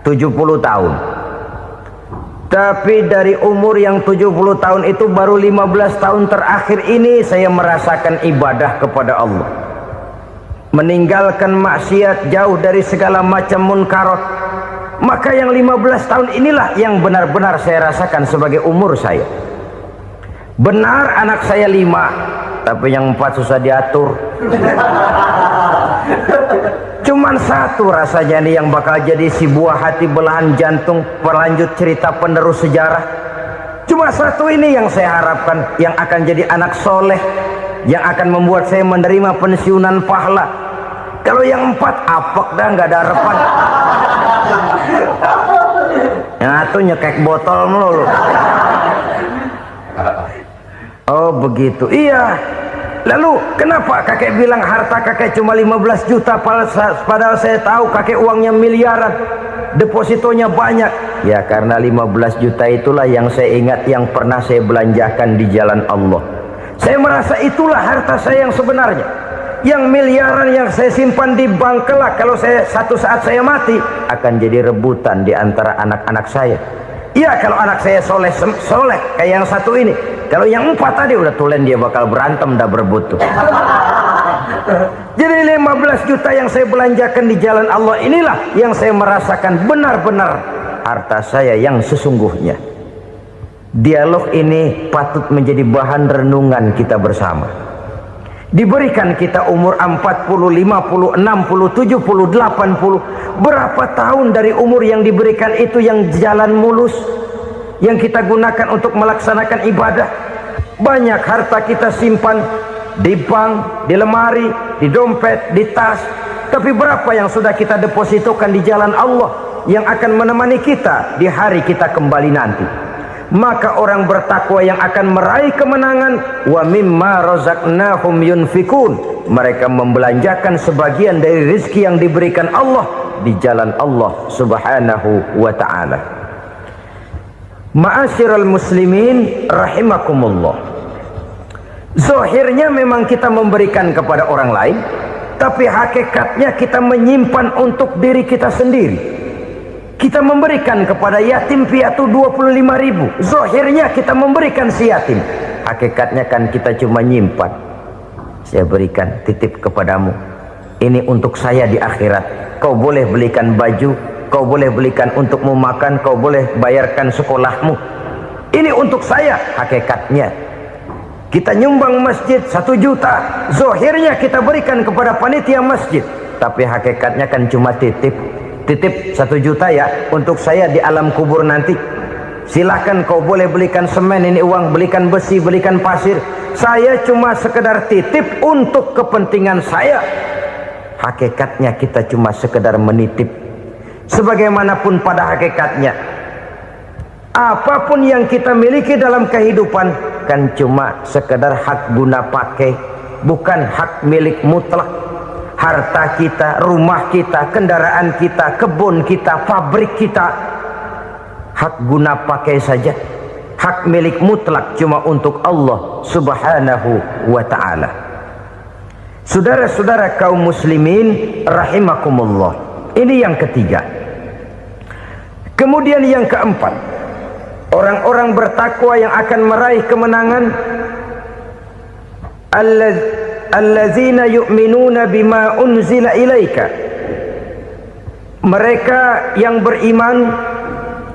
70 tahun. Tapi dari umur yang 70 tahun itu baru 15 tahun terakhir ini saya merasakan ibadah kepada Allah. Meninggalkan maksiat, jauh dari segala macam munkarat. Maka yang 15 tahun inilah yang benar-benar saya rasakan sebagai umur saya. Benar anak saya 5, tapi yang 4 susah diatur. Cuman 1 rasanya nih yang bakal jadi si buah hati belahan jantung berlanjut cerita penerus sejarah. Cuma 1 ini yang saya harapkan, yang akan jadi anak soleh, yang akan membuat saya menerima pensiunan pahala. Kalau yang 4 apek dah, nggak ada harapan. Yang 1 nyekek botol melulu. Oh begitu, iya. Lalu kenapa kakek bilang harta kakek cuma 15 juta padahal saya tahu kakek uangnya miliaran, depositonya banyak? Ya karena 15 juta itulah yang saya ingat yang pernah saya belanjakan di jalan Allah. Saya merasa itulah harta saya yang sebenarnya. Yang miliaran yang saya simpan di bank kelak kalau satu saat saya mati akan jadi rebutan di antara anak-anak saya. Iya kalau anak saya soleh kayak yang 1 ini. Kalau yang 4 tadi udah tulen dia bakal berantem dah berebut tuh. Jadi 15 juta yang saya belanjakan di jalan Allah inilah yang saya merasakan benar-benar harta saya yang sesungguhnya. Dialog ini patut menjadi bahan renungan kita bersama. Diberikan kita umur 40, 50, 60, 70, 80. Berapa tahun dari umur yang diberikan itu yang jalan mulus, yang kita gunakan untuk melaksanakan ibadah? Banyak harta kita simpan di bank, di lemari, di dompet, di tas. Tapi berapa yang sudah kita depositokan di jalan Allah yang akan menemani kita di hari kita kembali nanti? Maka orang bertakwa yang akan meraih kemenangan, wa mimma razaqnahum yunfikun. Mereka membelanjakan sebagian dari rezeki yang diberikan Allah di jalan Allah subhanahu wa ta'ala. Ma'asyiral muslimin rahimakumullah, zahirnya memang kita memberikan kepada orang lain, tapi hakikatnya kita menyimpan untuk diri kita sendiri. Kita memberikan kepada yatim piatu 25.000, zahirnya kita memberikan si yatim, hakikatnya kan kita cuma nyimpan. Saya berikan, titip kepadamu, ini untuk saya di akhirat. Kau boleh belikan baju, kau boleh belikan untukmu makan, kau boleh bayarkan sekolahmu, ini untuk saya. Hakikatnya kita nyumbang masjid 1 juta, zahirnya kita berikan kepada panitia masjid, tapi hakikatnya kan cuma titip 1 juta ya, untuk saya di alam kubur nanti. Silahkan kau boleh belikan semen, ini uang, belikan besi, belikan pasir, saya cuma sekedar titip untuk kepentingan saya. Hakikatnya kita cuma sekedar menitip. Sebagaimanapun pada hakikatnya, apapun yang kita miliki dalam kehidupan kan cuma sekedar hak guna pakai, bukan hak milik mutlak. Harta kita, rumah kita, kendaraan kita, kebun kita, pabrik kita, hak guna pakai saja. Hak milik mutlak cuma untuk Allah subhanahu wa ta'ala. Saudara-saudara kaum muslimin rahimakumullah, ini yang ketiga. Kemudian yang keempat, orang-orang bertakwa yang akan meraih kemenangan, allazina yu'minuna bima unzila ilaika, mereka yang beriman,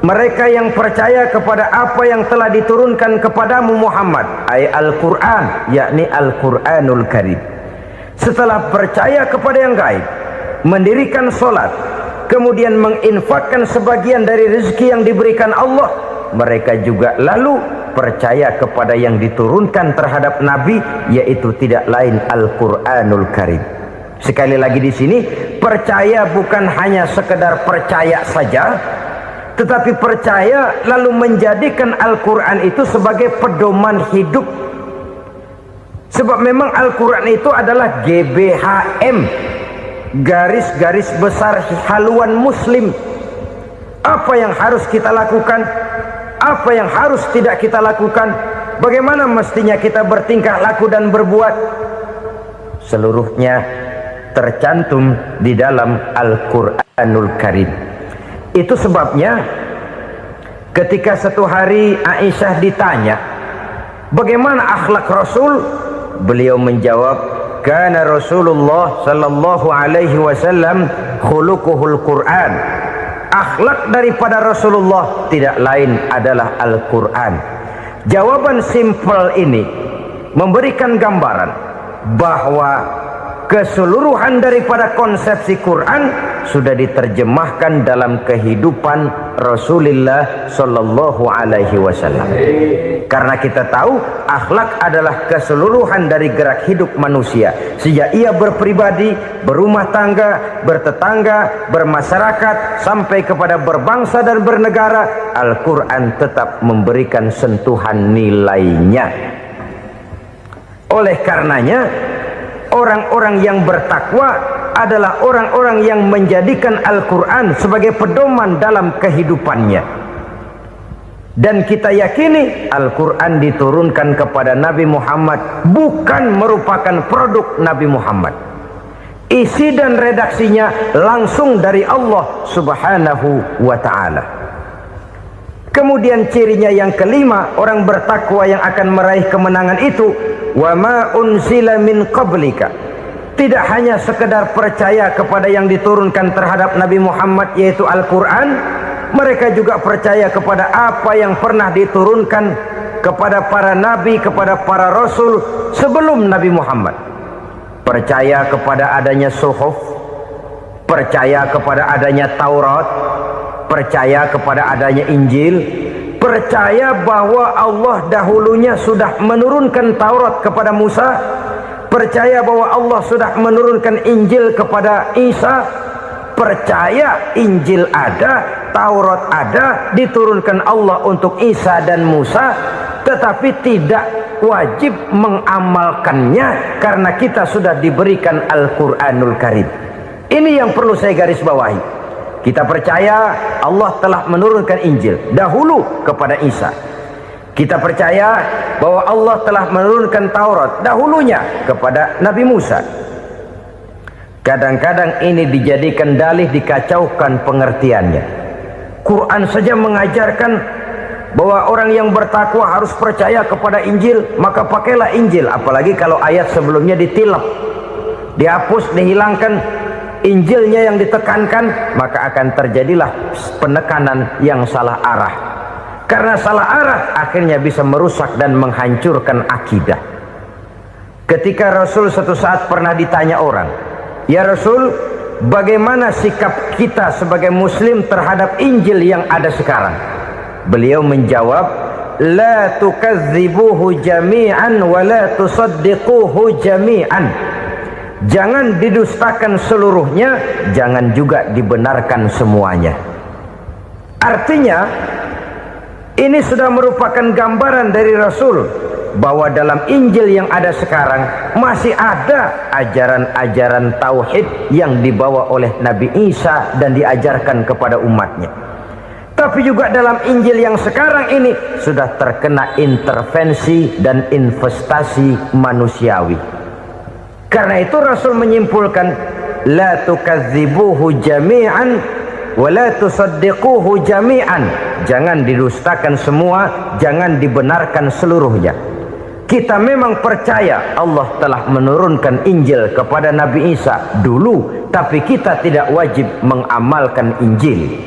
mereka yang percaya kepada apa yang telah diturunkan kepadamu Muhammad, ay Al-Quran, yakni Al-Quranul Karim. Setelah percaya kepada yang gaib, mendirikan solat, kemudian menginfakkan sebagian dari rezeki yang diberikan Allah, mereka juga lalu percaya kepada yang diturunkan terhadap Nabi, yaitu tidak lain Al-Quranul Karim. Sekali lagi di sini, percaya bukan hanya sekedar percaya saja, tetapi percaya lalu menjadikan Al-Quran itu sebagai pedoman hidup. Sebab memang Al-Quran itu adalah GBHM, garis-garis besar haluan muslim. Apa yang harus kita lakukan, apa yang harus tidak kita lakukan, bagaimana mestinya kita bertingkah laku dan berbuat, seluruhnya tercantum di dalam Al-Quranul Karim. Itu sebabnya ketika satu hari Aisyah ditanya bagaimana akhlak Rasul, beliau menjawab, kana Rasulullah sallallahu alaihi wasallam khuluquhul Quran. Akhlak daripada Rasulullah tidak lain adalah Al-Quran. Jawaban simpel ini memberikan gambaran bahwa keseluruhan daripada konsepsi Quran sudah diterjemahkan dalam kehidupan Rasulullah sallallahu alaihi wasallam. Karena kita tahu akhlak adalah keseluruhan dari gerak hidup manusia, sejak ia berpribadi, berumah tangga, bertetangga, bermasyarakat, sampai kepada berbangsa dan bernegara. Al-Quran tetap memberikan sentuhan nilainya. Oleh karenanya, orang-orang yang bertakwa adalah orang-orang yang menjadikan Al-Quran sebagai pedoman dalam kehidupannya. Dan kita yakini Al-Quran diturunkan kepada Nabi Muhammad bukan merupakan produk Nabi Muhammad. Isi dan redaksinya langsung dari Allah subhanahu wa ta'ala. Kemudian cirinya yang kelima, orang bertakwa yang akan meraih kemenangan itu, wa ma unzila min qablika, tidak hanya sekedar percaya kepada yang diturunkan terhadap Nabi Muhammad yaitu Al-Quran, mereka juga percaya kepada apa yang pernah diturunkan kepada para nabi, kepada para rasul sebelum Nabi Muhammad. Percaya kepada adanya suhuf, percaya kepada adanya Taurat, percaya kepada adanya Injil, percaya bahwa Allah dahulunya sudah menurunkan Taurat kepada Musa, percaya bahwa Allah sudah menurunkan Injil kepada Isa, percaya Injil ada, Taurat ada, diturunkan Allah untuk Isa dan Musa, tetapi tidak wajib mengamalkannya karena kita sudah diberikan Al-Quranul Karim. Ini yang perlu saya garis bawahi. Kita percaya Allah telah menurunkan Injil dahulu kepada Isa. Kita percaya bahwa Allah telah menurunkan Taurat dahulunya kepada Nabi Musa. Kadang-kadang ini dijadikan dalih, dikacaukan pengertiannya. Quran saja mengajarkan bahwa orang yang bertakwa harus percaya kepada Injil, maka pakailah Injil. Apalagi kalau ayat sebelumnya ditilap, dihapus, dihilangkan, Injilnya yang ditekankan, maka akan terjadilah penekanan yang salah arah. Karena salah arah akhirnya bisa merusak dan menghancurkan akidah. Ketika Rasul suatu saat pernah ditanya orang, "Ya Rasul, bagaimana sikap kita sebagai muslim terhadap Injil yang ada sekarang?" Beliau menjawab, "La tukadzibuhu jami'an wa la tusaddiquhu jami'an." Jangan didustakan seluruhnya, jangan juga dibenarkan semuanya. Artinya, ini sudah merupakan gambaran dari Rasul bahwa dalam Injil yang ada sekarang masih ada ajaran-ajaran tauhid yang dibawa oleh Nabi Isa dan diajarkan kepada umatnya. Tapi juga dalam Injil yang sekarang ini sudah terkena intervensi dan investasi manusiawi. Karena itu Rasul menyimpulkan, la tukadzibuhu jami'an wa la tusaddiquhu jami'an. Jangan didustakan semua, jangan dibenarkan seluruhnya. Kita memang percaya Allah telah menurunkan Injil kepada Nabi Isa dulu, tapi kita tidak wajib mengamalkan Injil.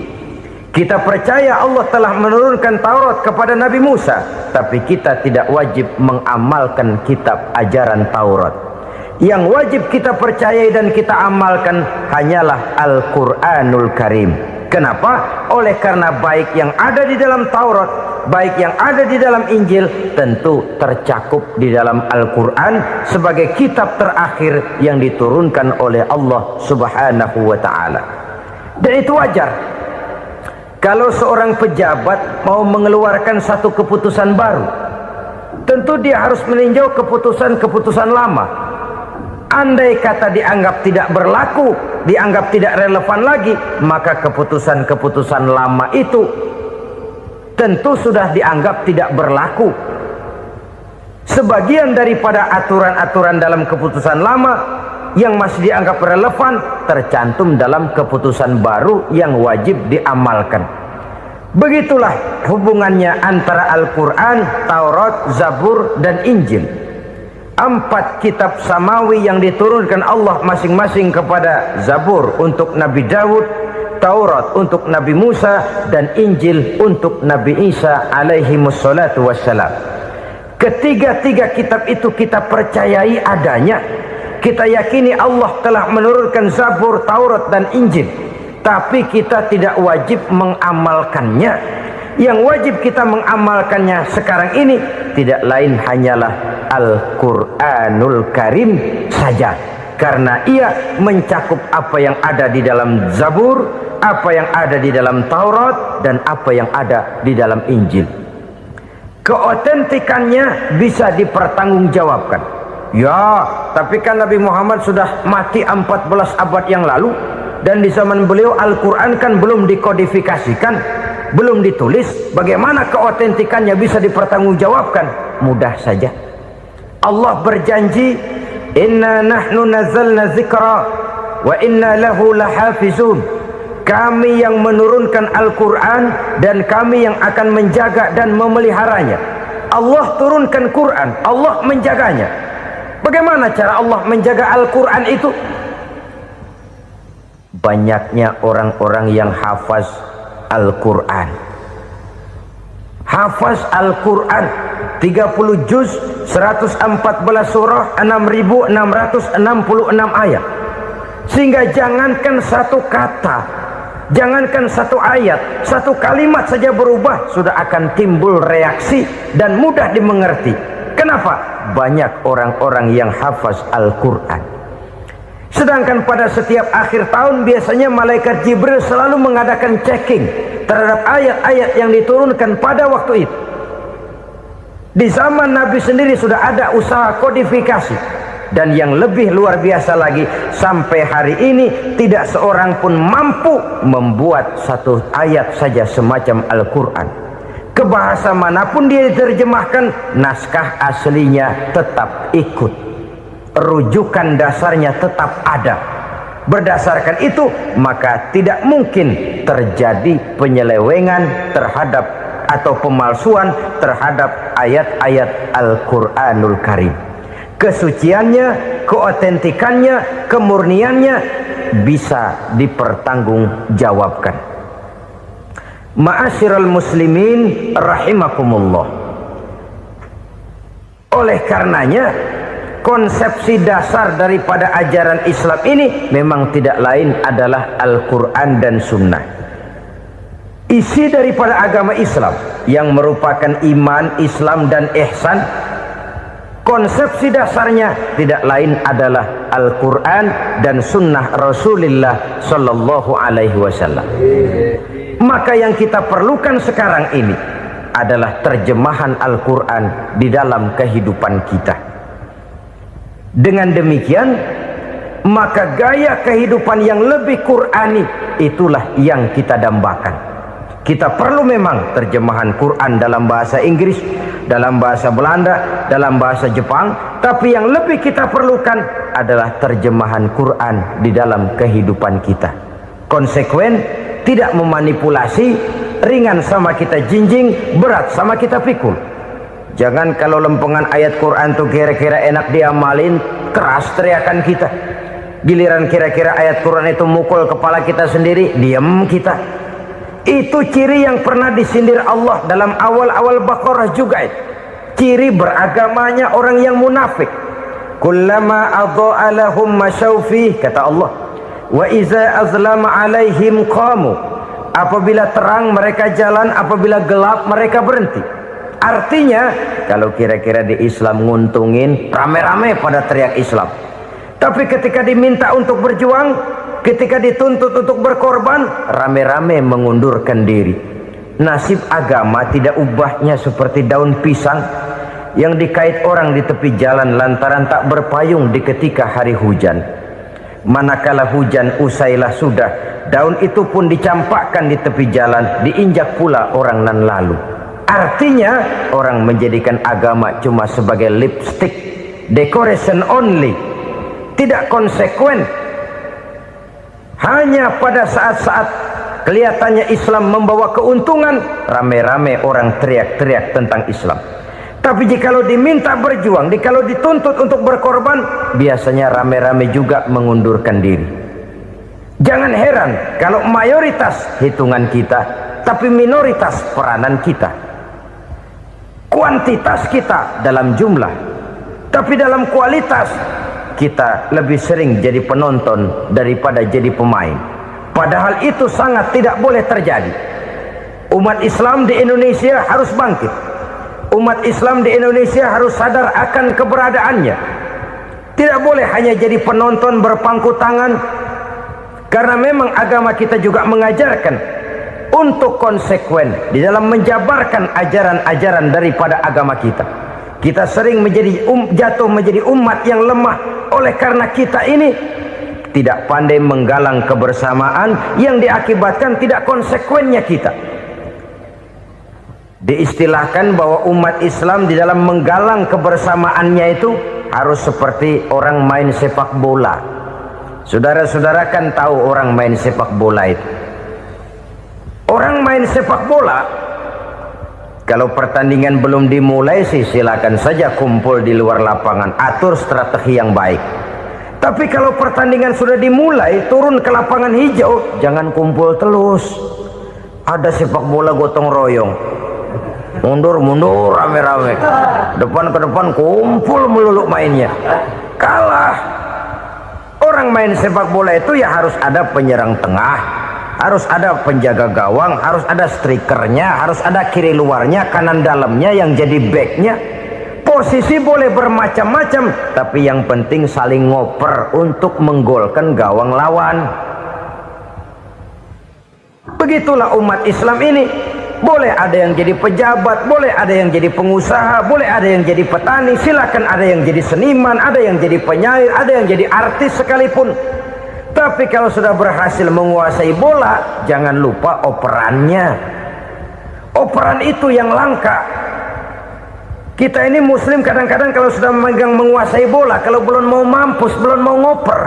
Kita percaya Allah telah menurunkan Taurat kepada Nabi Musa, tapi kita tidak wajib mengamalkan kitab ajaran Taurat. Yang wajib kita percayai dan kita amalkan hanyalah Al-Quranul Karim. Kenapa? Oleh karena baik yang ada di dalam Taurat, baik yang ada di dalam Injil, tentu tercakup di dalam Al-Quran sebagai kitab terakhir yang diturunkan oleh Allah Subhanahu wa Ta'ala. Dan itu wajar. Kalau seorang pejabat mau mengeluarkan satu keputusan baru, tentu dia harus meninjau keputusan-keputusan lama. Andai kata dianggap tidak berlaku, dianggap tidak relevan lagi, maka keputusan-keputusan lama itu tentu sudah dianggap tidak berlaku. Sebagian daripada aturan-aturan dalam keputusan lama yang masih dianggap relevan tercantum dalam keputusan baru yang wajib diamalkan. Begitulah hubungannya antara Al-Quran, Taurat, Zabur, dan Injil. 4 kitab samawi yang diturunkan Allah masing-masing kepada Zabur untuk Nabi Daud, Taurat untuk Nabi Musa, dan Injil untuk Nabi Isa alaihi wassalatu wassalam. Ketiga-tiga kitab itu kita percayai adanya. Kita yakini Allah telah menurunkan Zabur, Taurat, dan Injil, tapi kita tidak wajib mengamalkannya. Yang wajib kita mengamalkannya sekarang ini tidak lain hanyalah Al-Quranul Karim saja, karena ia mencakup apa yang ada di dalam Zabur, apa yang ada di dalam Taurat, dan apa yang ada di dalam Injil. Keotentikannya bisa dipertanggungjawabkan. Ya, tapi kan Nabi Muhammad sudah mati 14 abad yang lalu, dan di zaman beliau Al-Quran kan belum dikodifikasikan, belum ditulis. Bagaimana keotentikannya bisa dipertanggungjawabkan? Mudah saja. Allah berjanji, "Inna nahnu nazzalna dzikra wa inna lahu lahafizun." Kami yang menurunkan Al-Quran dan kami yang akan menjaga dan memeliharanya. Allah turunkan Quran, Allah menjaganya. Bagaimana cara Allah menjaga Al-Quran itu? Banyaknya orang-orang yang hafaz Al-Quran. Hafaz Al-Quran 30 juz, 114 surah, 6.666 ayat. Sehingga jangankan satu kata, jangankan satu ayat, satu kalimat saja berubah sudah akan timbul reaksi dan mudah dimengerti. Kenapa? Banyak orang-orang yang hafaz Al-Quran. Sedangkan pada setiap akhir tahun biasanya malaikat Jibril selalu mengadakan checking terhadap ayat-ayat yang diturunkan pada waktu itu. Di zaman Nabi sendiri sudah ada usaha kodifikasi. Dan yang lebih luar biasa lagi, sampai hari ini tidak seorang pun mampu membuat satu ayat saja semacam Al-Quran. Ke bahasa manapun dia diterjemahkan, naskah aslinya tetap ikut, rujukan dasarnya tetap ada. Berdasarkan itu, maka tidak mungkin terjadi penyelewengan terhadap atau pemalsuan terhadap ayat-ayat Al-Quranul Karim. Kesuciannya, keotentikannya, kemurniannya bisa dipertanggungjawabkan. Ma'asyiral muslimin rahimakumullah. Oleh karenanya, konsepsi dasar daripada ajaran Islam ini memang tidak lain adalah Al-Quran dan Sunnah. Isi daripada agama Islam yang merupakan iman, Islam dan ihsan, konsepsi dasarnya tidak lain adalah Al-Quran dan Sunnah Rasulullah Sallallahu Alaihi Wasallam. Maka yang kita perlukan sekarang ini adalah terjemahan Al-Quran di dalam kehidupan kita. Dengan demikian, maka gaya kehidupan yang lebih Qurani itulah yang kita dambakan. Kita perlu memang terjemahan Quran dalam bahasa Inggris, dalam bahasa Belanda, dalam bahasa Jepang, tapi yang lebih kita perlukan adalah terjemahan Quran di dalam kehidupan kita. Konsekuen, tidak memanipulasi, ringan sama kita jinjing, berat sama kita pikul. Jangan kalau lempengan ayat Quran tuh kira-kira enak diamalin, keras teriakan kita. Giliran kira-kira ayat Quran itu mukul kepala kita sendiri, diam kita. Itu ciri yang pernah disindir Allah dalam awal-awal Baqarah juga itu. Ciri beragamanya orang yang munafik. Kullama adha'a lahum masyaw fih, kata Allah. Wa iza azlama alaihim qamu. Apabila terang mereka jalan, apabila gelap mereka berhenti. Artinya, kalau kira-kira di Islam nguntungin, rame-rame pada teriak Islam. Tapi ketika diminta untuk berjuang, ketika dituntut untuk berkorban, rame-rame mengundurkan diri. Nasib agama tidak ubahnya seperti daun pisang yang dikait orang di tepi jalan lantaran tak berpayung di ketika hari hujan. Manakala hujan usailah sudah, daun itu pun dicampakkan di tepi jalan, diinjak pula orang nan lalu. Artinya, orang menjadikan agama cuma sebagai lipstick, decoration only, tidak konsekuen. Hanya pada saat-saat kelihatannya Islam membawa keuntungan, rame-rame orang teriak-teriak tentang Islam. Tapi jikalau diminta berjuang, jikalau dituntut untuk berkorban, biasanya rame-rame juga mengundurkan diri. Jangan heran kalau mayoritas hitungan kita, tapi minoritas peranan kita. Kuantitas kita dalam jumlah, tapi dalam kualitas kita lebih sering jadi penonton daripada jadi pemain. Padahal itu sangat tidak boleh terjadi. Umat Islam di Indonesia harus bangkit. Umat Islam di Indonesia harus sadar akan keberadaannya. Tidak boleh hanya jadi penonton berpangku tangan, karena memang agama kita juga mengajarkan untuk konsekuen di dalam menjabarkan ajaran-ajaran daripada agama kita. Kita sering menjadi jatuh menjadi umat yang lemah oleh karena kita ini tidak pandai menggalang kebersamaan yang diakibatkan tidak konsekuennya kita. Diistilahkan bahwa umat Islam di dalam menggalang kebersamaannya itu harus seperti orang main sepak bola. Saudara-saudara kan tahu orang main sepak bola itu. Orang main sepak bola, kalau pertandingan belum dimulai sih silakan saja kumpul di luar lapangan, atur strategi yang baik. Tapi kalau pertandingan sudah dimulai, turun ke lapangan hijau, jangan kumpul terus. Ada sepak bola gotong royong, mundur-mundur rame-rame, depan ke depan kumpul melulu mainnya. Kalah. Orang main sepak bola itu ya harus ada penyerang tengah, harus ada penjaga gawang, harus ada strikernya, harus ada kiri luarnya, kanan dalamnya yang jadi backnya. Posisi boleh bermacam-macam, tapi yang penting saling ngoper untuk menggolkan gawang lawan. Begitulah umat Islam ini. Boleh ada yang jadi pejabat, boleh ada yang jadi pengusaha, boleh ada yang jadi petani, silakan ada yang jadi seniman, ada yang jadi penyair, ada yang jadi artis sekalipun. Tapi kalau sudah berhasil menguasai bola, jangan lupa operannya. Operan itu yang langka. Kita ini muslim kadang-kadang kalau sudah memegang menguasai bola, kalau belum mau mampus, belum mau ngoper.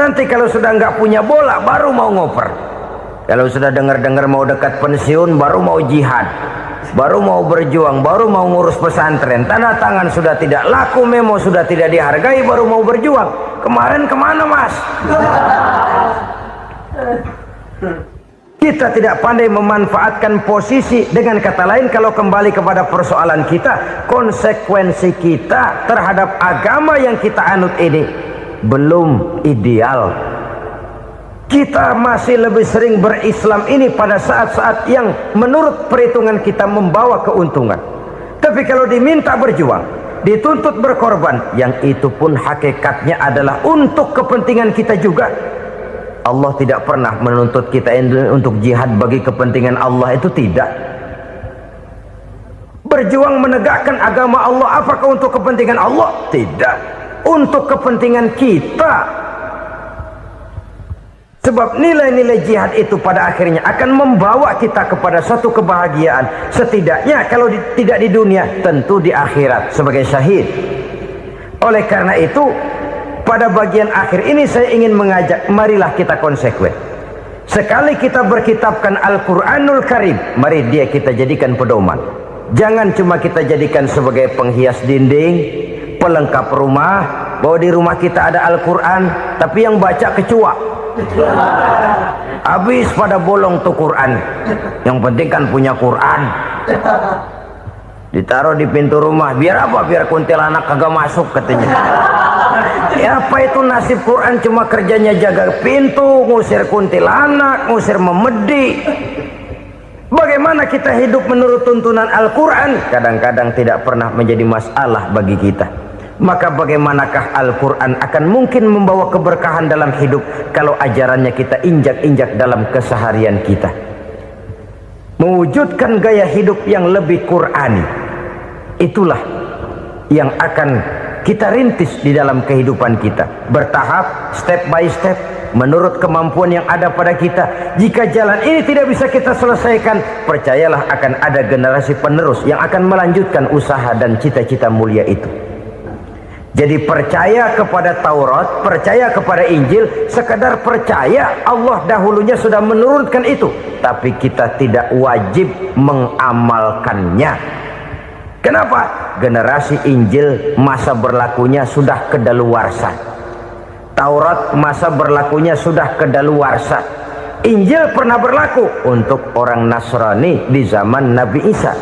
Nanti kalau sudah nggak punya bola, baru mau ngoper. Kalau sudah dengar-dengar mau dekat pensiun, baru mau jihad, baru mau berjuang, baru mau ngurus pesantren. Tanda tangan sudah tidak laku, memo sudah tidak dihargai, baru mau berjuang. Kemarin kemana, Mas? Kita tidak pandai memanfaatkan posisi. Dengan kata lain, kalau kembali kepada persoalan kita, konsekuensi kita terhadap agama yang kita anut ini belum ideal. Kita masih lebih sering berislam ini pada saat-saat yang menurut perhitungan kita membawa keuntungan. Tapi kalau diminta berjuang, dituntut berkorban, yang itu pun hakikatnya adalah untuk kepentingan kita juga. Allah tidak pernah menuntut kita untuk jihad bagi kepentingan Allah, itu tidak. Berjuang menegakkan agama Allah, apakah untuk kepentingan Allah? Tidak. Untuk kepentingan kita. Sebab nilai-nilai jihad itu pada akhirnya akan membawa kita kepada satu kebahagiaan. Setidaknya kalau tidak di dunia, tentu di akhirat sebagai syahid. Oleh karena itu, pada bagian akhir ini saya ingin mengajak, marilah kita konsekuen. Sekali kita berkitabkan Al-Quranul Karim, mari dia kita jadikan pedoman. Jangan cuma kita jadikan sebagai penghias dinding, pelengkap rumah, bahwa di rumah kita ada Al-Quran, tapi yang baca kecoa. Habis pada bolong tuh Quran. Yang penting kan punya Quran. Ditaruh di pintu rumah. Biar apa? Biar kuntilanak kagak masuk katanya. Ya apa itu nasib Quran, cuma kerjanya jaga pintu, ngusir kuntilanak, ngusir memedi. Bagaimana kita hidup menurut tuntunan Al-Quran? Kadang-kadang tidak pernah menjadi masalah bagi kita. Maka bagaimanakah Al-Quran akan mungkin membawa keberkahan dalam hidup kalau ajarannya kita injak-injak dalam keseharian kita? Mewujudkan gaya hidup yang lebih Qurani, itulah yang akan kita rintis di dalam kehidupan kita, bertahap, step by step, menurut kemampuan yang ada pada kita. Jika jalan ini tidak bisa kita selesaikan, percayalah akan ada generasi penerus yang akan melanjutkan usaha dan cita-cita mulia itu. Jadi percaya kepada Taurat, percaya kepada Injil, sekadar percaya Allah dahulunya sudah menurunkan itu, tapi kita tidak wajib mengamalkannya. Kenapa? Generasi Injil masa berlakunya sudah kedaluarsa. Taurat masa berlakunya sudah kedaluarsa. Injil pernah berlaku untuk orang Nasrani di zaman Nabi Isa.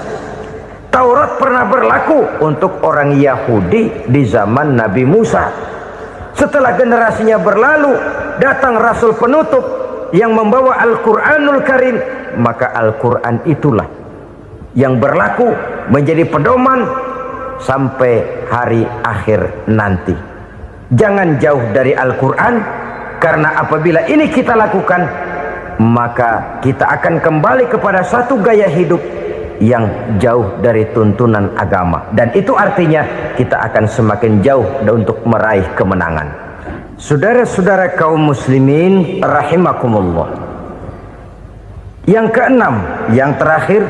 Taurat pernah berlaku untuk orang Yahudi di zaman Nabi Musa. Setelah generasinya berlalu, datang Rasul penutup yang membawa Al-Quranul Karim. Maka Al-Quran itulah yang berlaku menjadi pedoman sampai hari akhir nanti. Jangan jauh dari Al-Quran, karena apabila ini kita lakukan, maka kita akan kembali kepada satu gaya hidup yang jauh dari tuntunan agama, dan itu artinya kita akan semakin jauh untuk meraih kemenangan. Saudara-saudara kaum muslimin rahimakumullah, yang keenam, yang terakhir,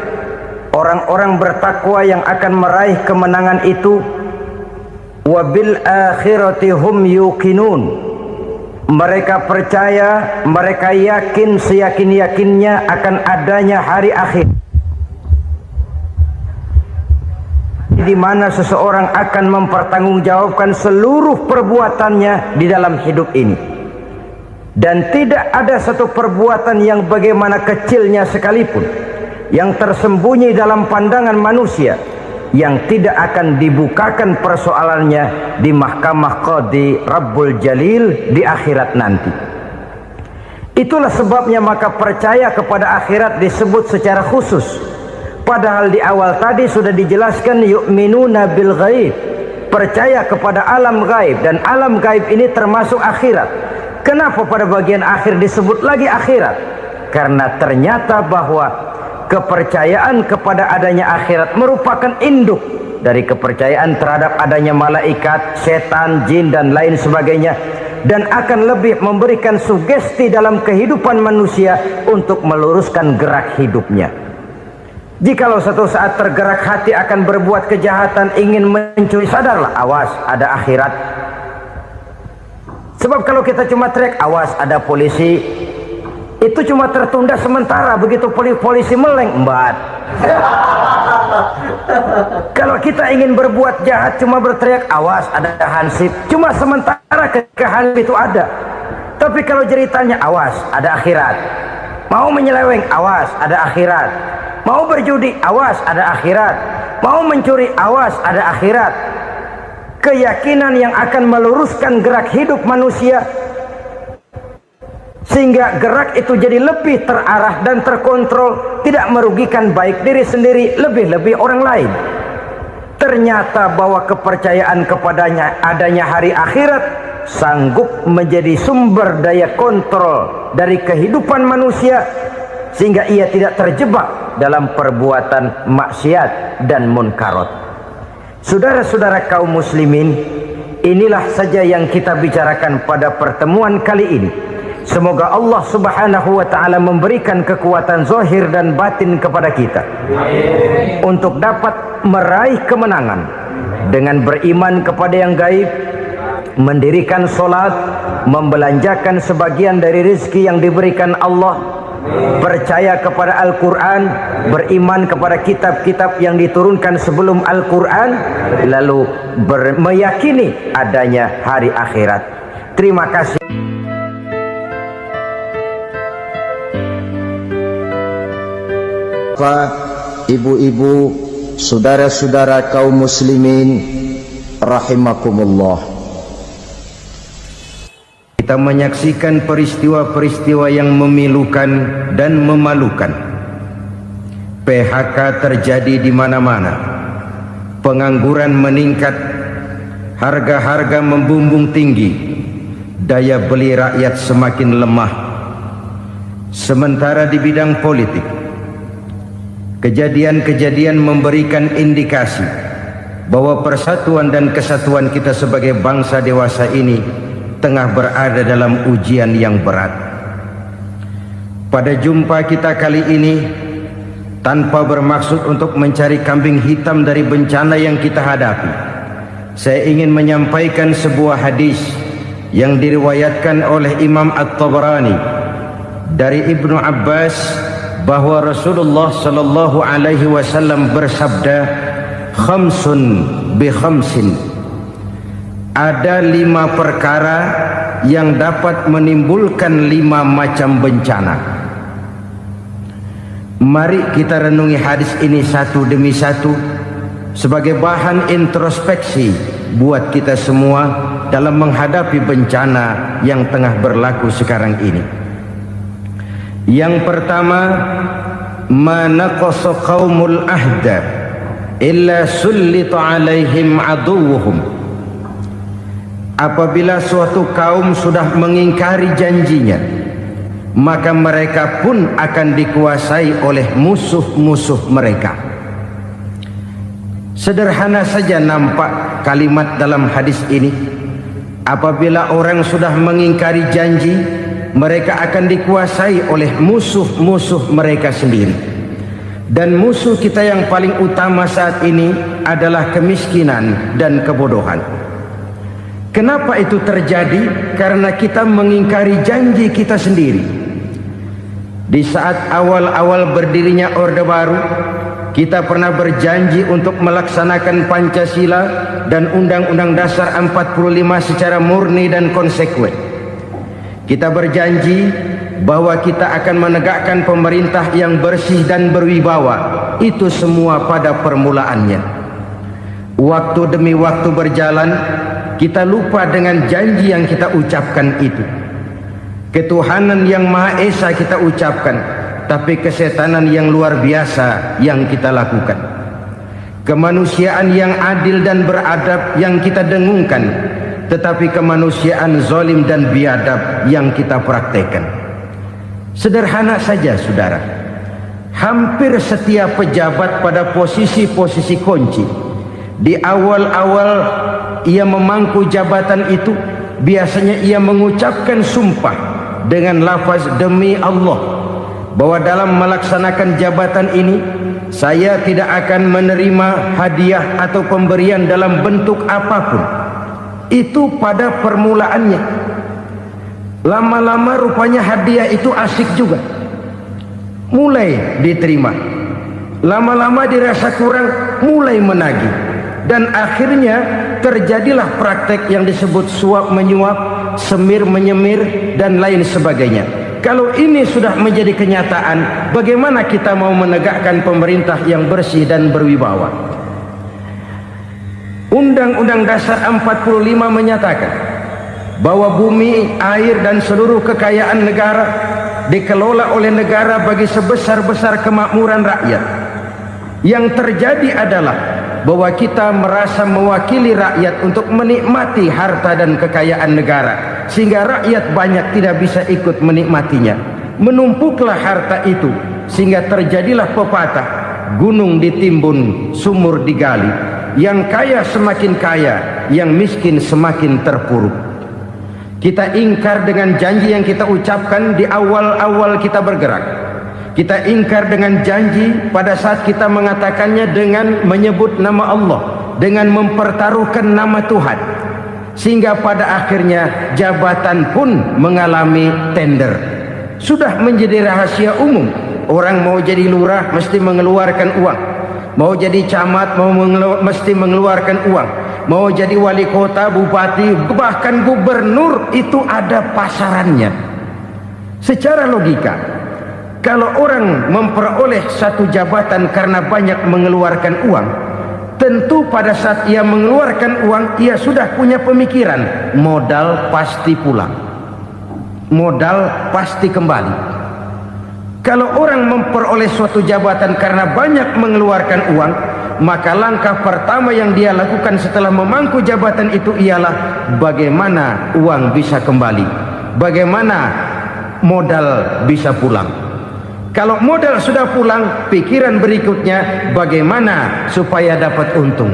orang-orang bertakwa yang akan meraih kemenangan itu wabil akhirati hum yuqinun. Mereka percaya, mereka yakin seyakin-yakinnya akan adanya hari akhir, di mana seseorang akan mempertanggungjawabkan seluruh perbuatannya di dalam hidup ini, dan tidak ada satu perbuatan yang bagaimana kecilnya sekalipun yang tersembunyi dalam pandangan manusia yang tidak akan dibukakan persoalannya di mahkamah Qadi Rabbul Jalil di akhirat nanti. Itulah sebabnya maka percaya kepada akhirat disebut secara khusus. Padahal di awal tadi sudah dijelaskan yu'minuna bil ghaib, percaya kepada alam gaib, dan alam gaib ini termasuk akhirat. Kenapa pada bagian akhir disebut lagi akhirat? karena ternyata bahwa kepercayaan kepada adanya akhirat merupakan induk dari kepercayaan terhadap adanya malaikat, setan, jin dan lain sebagainya, dan akan lebih memberikan sugesti dalam kehidupan manusia untuk meluruskan gerak hidupnya. Jikalau satu saat tergerak hati akan berbuat kejahatan, ingin mencuri, sadarlah, awas ada akhirat. Sebab kalau kita cuma teriak awas ada polisi, itu cuma tertunda sementara. Begitu polisi meleng, embat. Kalau kita ingin berbuat jahat cuma berteriak awas ada hansip, cuma sementara ketika hansip itu ada. Tapi kalau ceritanya awas ada akhirat, mau menyeleweng awas ada akhirat, mau berjudi awas ada akhirat, mau mencuri awas ada akhirat. Keyakinan yang akan meluruskan gerak hidup manusia sehingga gerak itu jadi lebih terarah dan terkontrol, tidak merugikan baik diri sendiri, lebih-lebih orang lain. Ternyata bahwa kepercayaan kepadanya adanya hari akhirat sanggup menjadi sumber daya kontrol dari kehidupan manusia, sehingga ia tidak terjebak dalam perbuatan maksiat dan munkarat. Saudara-saudara kaum muslimin, inilah saja yang kita bicarakan pada pertemuan kali ini. Semoga Allah subhanahu wa ta'ala memberikan kekuatan zahir dan batin kepada kita untuk dapat meraih kemenangan dengan beriman kepada yang gaib, mendirikan solat, membelanjakan sebagian dari rezeki yang diberikan Allah, percaya kepada Al-Quran, beriman kepada kitab-kitab yang diturunkan sebelum Al-Quran, lalu meyakini adanya hari akhirat. Terima kasih. Ibu-ibu, saudara-saudara kaum muslimin rahimakumullah, kita menyaksikan peristiwa-peristiwa yang memilukan dan memalukan. PHK terjadi di mana-mana, pengangguran meningkat, harga-harga membumbung tinggi, daya beli rakyat semakin lemah. Sementara di bidang politik, kejadian-kejadian memberikan indikasi bahwa persatuan dan kesatuan kita sebagai bangsa dewasa ini tengah berada dalam ujian yang berat. Pada jumpa kita kali ini, tanpa bermaksud untuk mencari kambing hitam dari bencana yang kita hadapi, saya ingin menyampaikan sebuah hadis yang diriwayatkan oleh Imam At-Tabarani dari Ibnu Abbas, bahwa Rasulullah sallallahu alaihi wasallam bersabda, khamsun bi khamsin, ada 5 perkara yang dapat menimbulkan 5 macam bencana. Mari kita renungi hadis ini satu demi satu sebagai bahan introspeksi buat kita semua dalam menghadapi bencana yang tengah berlaku sekarang ini. Yang pertama, ma naqasa qaumul ahda illa sullita alaihim aduwwuhum. Apabila suatu kaum sudah mengingkari janjinya, maka mereka pun akan dikuasai oleh musuh-musuh mereka. Sederhana saja nampak kalimat dalam hadis ini. Apabila orang sudah mengingkari janji, mereka akan dikuasai oleh musuh-musuh mereka sendiri. Dan musuh kita yang paling utama saat ini adalah kemiskinan dan kebodohan. Kenapa itu terjadi? Karena kita mengingkari janji kita sendiri. Di saat awal-awal berdirinya Orde Baru, kita pernah berjanji untuk melaksanakan Pancasila dan Undang-Undang Dasar 45 secara murni dan konsekuen. Kita berjanji bahwa kita akan menegakkan pemerintah yang bersih dan berwibawa. Itu semua pada permulaannya. Waktu demi waktu berjalan, kita lupa dengan janji yang kita ucapkan itu. Ketuhanan yang Maha Esa kita ucapkan, tapi kesetanan yang luar biasa yang kita lakukan. Kemanusiaan yang adil dan beradab yang kita dengungkan, tetapi kemanusiaan zalim dan biadab yang kita praktekkan. Sederhana saja saudara, hampir setiap pejabat pada posisi-posisi kunci, di awal-awal ia memangku jabatan itu, biasanya ia mengucapkan sumpah dengan lafaz demi Allah, bahwa dalam melaksanakan jabatan ini saya tidak akan menerima hadiah atau pemberian dalam bentuk apapun. Itu pada permulaannya. Lama-lama rupanya hadiah itu asik juga, mulai diterima. Lama-lama dirasa kurang, mulai menagih. Dan akhirnya terjadilah praktek yang disebut suap menyuap, semir menyemir, dan lain sebagainya. Kalau ini sudah menjadi kenyataan, bagaimana kita mau menegakkan pemerintah yang bersih dan berwibawa? Undang-Undang Dasar 45 menyatakan bahwa bumi, air, dan seluruh kekayaan negara dikelola oleh negara bagi sebesar-besar kemakmuran rakyat. Yang terjadi adalah bahwa kita merasa mewakili rakyat untuk menikmati harta dan kekayaan negara, sehingga rakyat banyak tidak bisa ikut menikmatinya. Menumpuklah harta itu sehingga terjadilah pepatah, gunung ditimbun, sumur digali. Yang kaya semakin kaya, yang miskin semakin terpuruk. Kita ingkar dengan janji yang kita ucapkan di awal-awal kita bergerak. Kita ingkar dengan janji pada saat kita mengatakannya dengan menyebut nama Allah, dengan mempertaruhkan nama Tuhan. Sehingga pada akhirnya jabatan pun mengalami tender. Sudah menjadi rahasia umum, orang mau jadi lurah mesti mengeluarkan uang, mau jadi camat mesti mengeluarkan uang, mau jadi wali kota, bupati, bahkan gubernur, itu ada pasarannya. Secara logika, kalau orang memperoleh satu jabatan karena banyak mengeluarkan uang, tentu pada saat ia mengeluarkan uang, ia sudah punya pemikiran, modal pasti pulang, modal pasti kembali. Kalau orang memperoleh suatu jabatan karena banyak mengeluarkan uang, maka langkah pertama yang dia lakukan setelah memangku jabatan itu ialah bagaimana uang bisa kembali, bagaimana modal bisa pulang. Kalau modal sudah pulang, pikiran berikutnya bagaimana supaya dapat untung.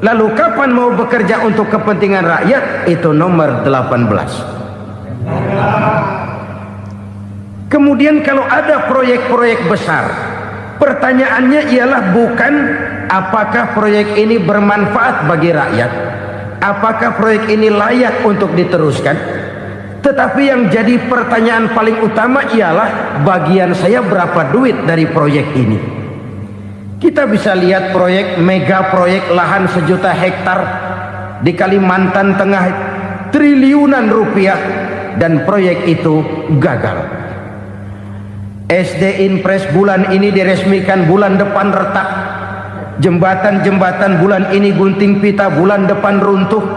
Lalu kapan mau bekerja untuk kepentingan rakyat? Itu nomor 18. Kemudian kalau ada proyek-proyek besar, pertanyaannya ialah bukan apakah proyek ini bermanfaat bagi rakyat, apakah proyek ini layak untuk diteruskan, tetapi yang jadi pertanyaan paling utama ialah bagian saya berapa duit dari proyek ini. Kita bisa lihat proyek, mega proyek lahan 1 juta hektar di Kalimantan Tengah, triliunan rupiah, dan proyek itu gagal. SD Impres bulan ini diresmikan, bulan depan retak. Jembatan-jembatan bulan ini gunting pita, bulan depan runtuh.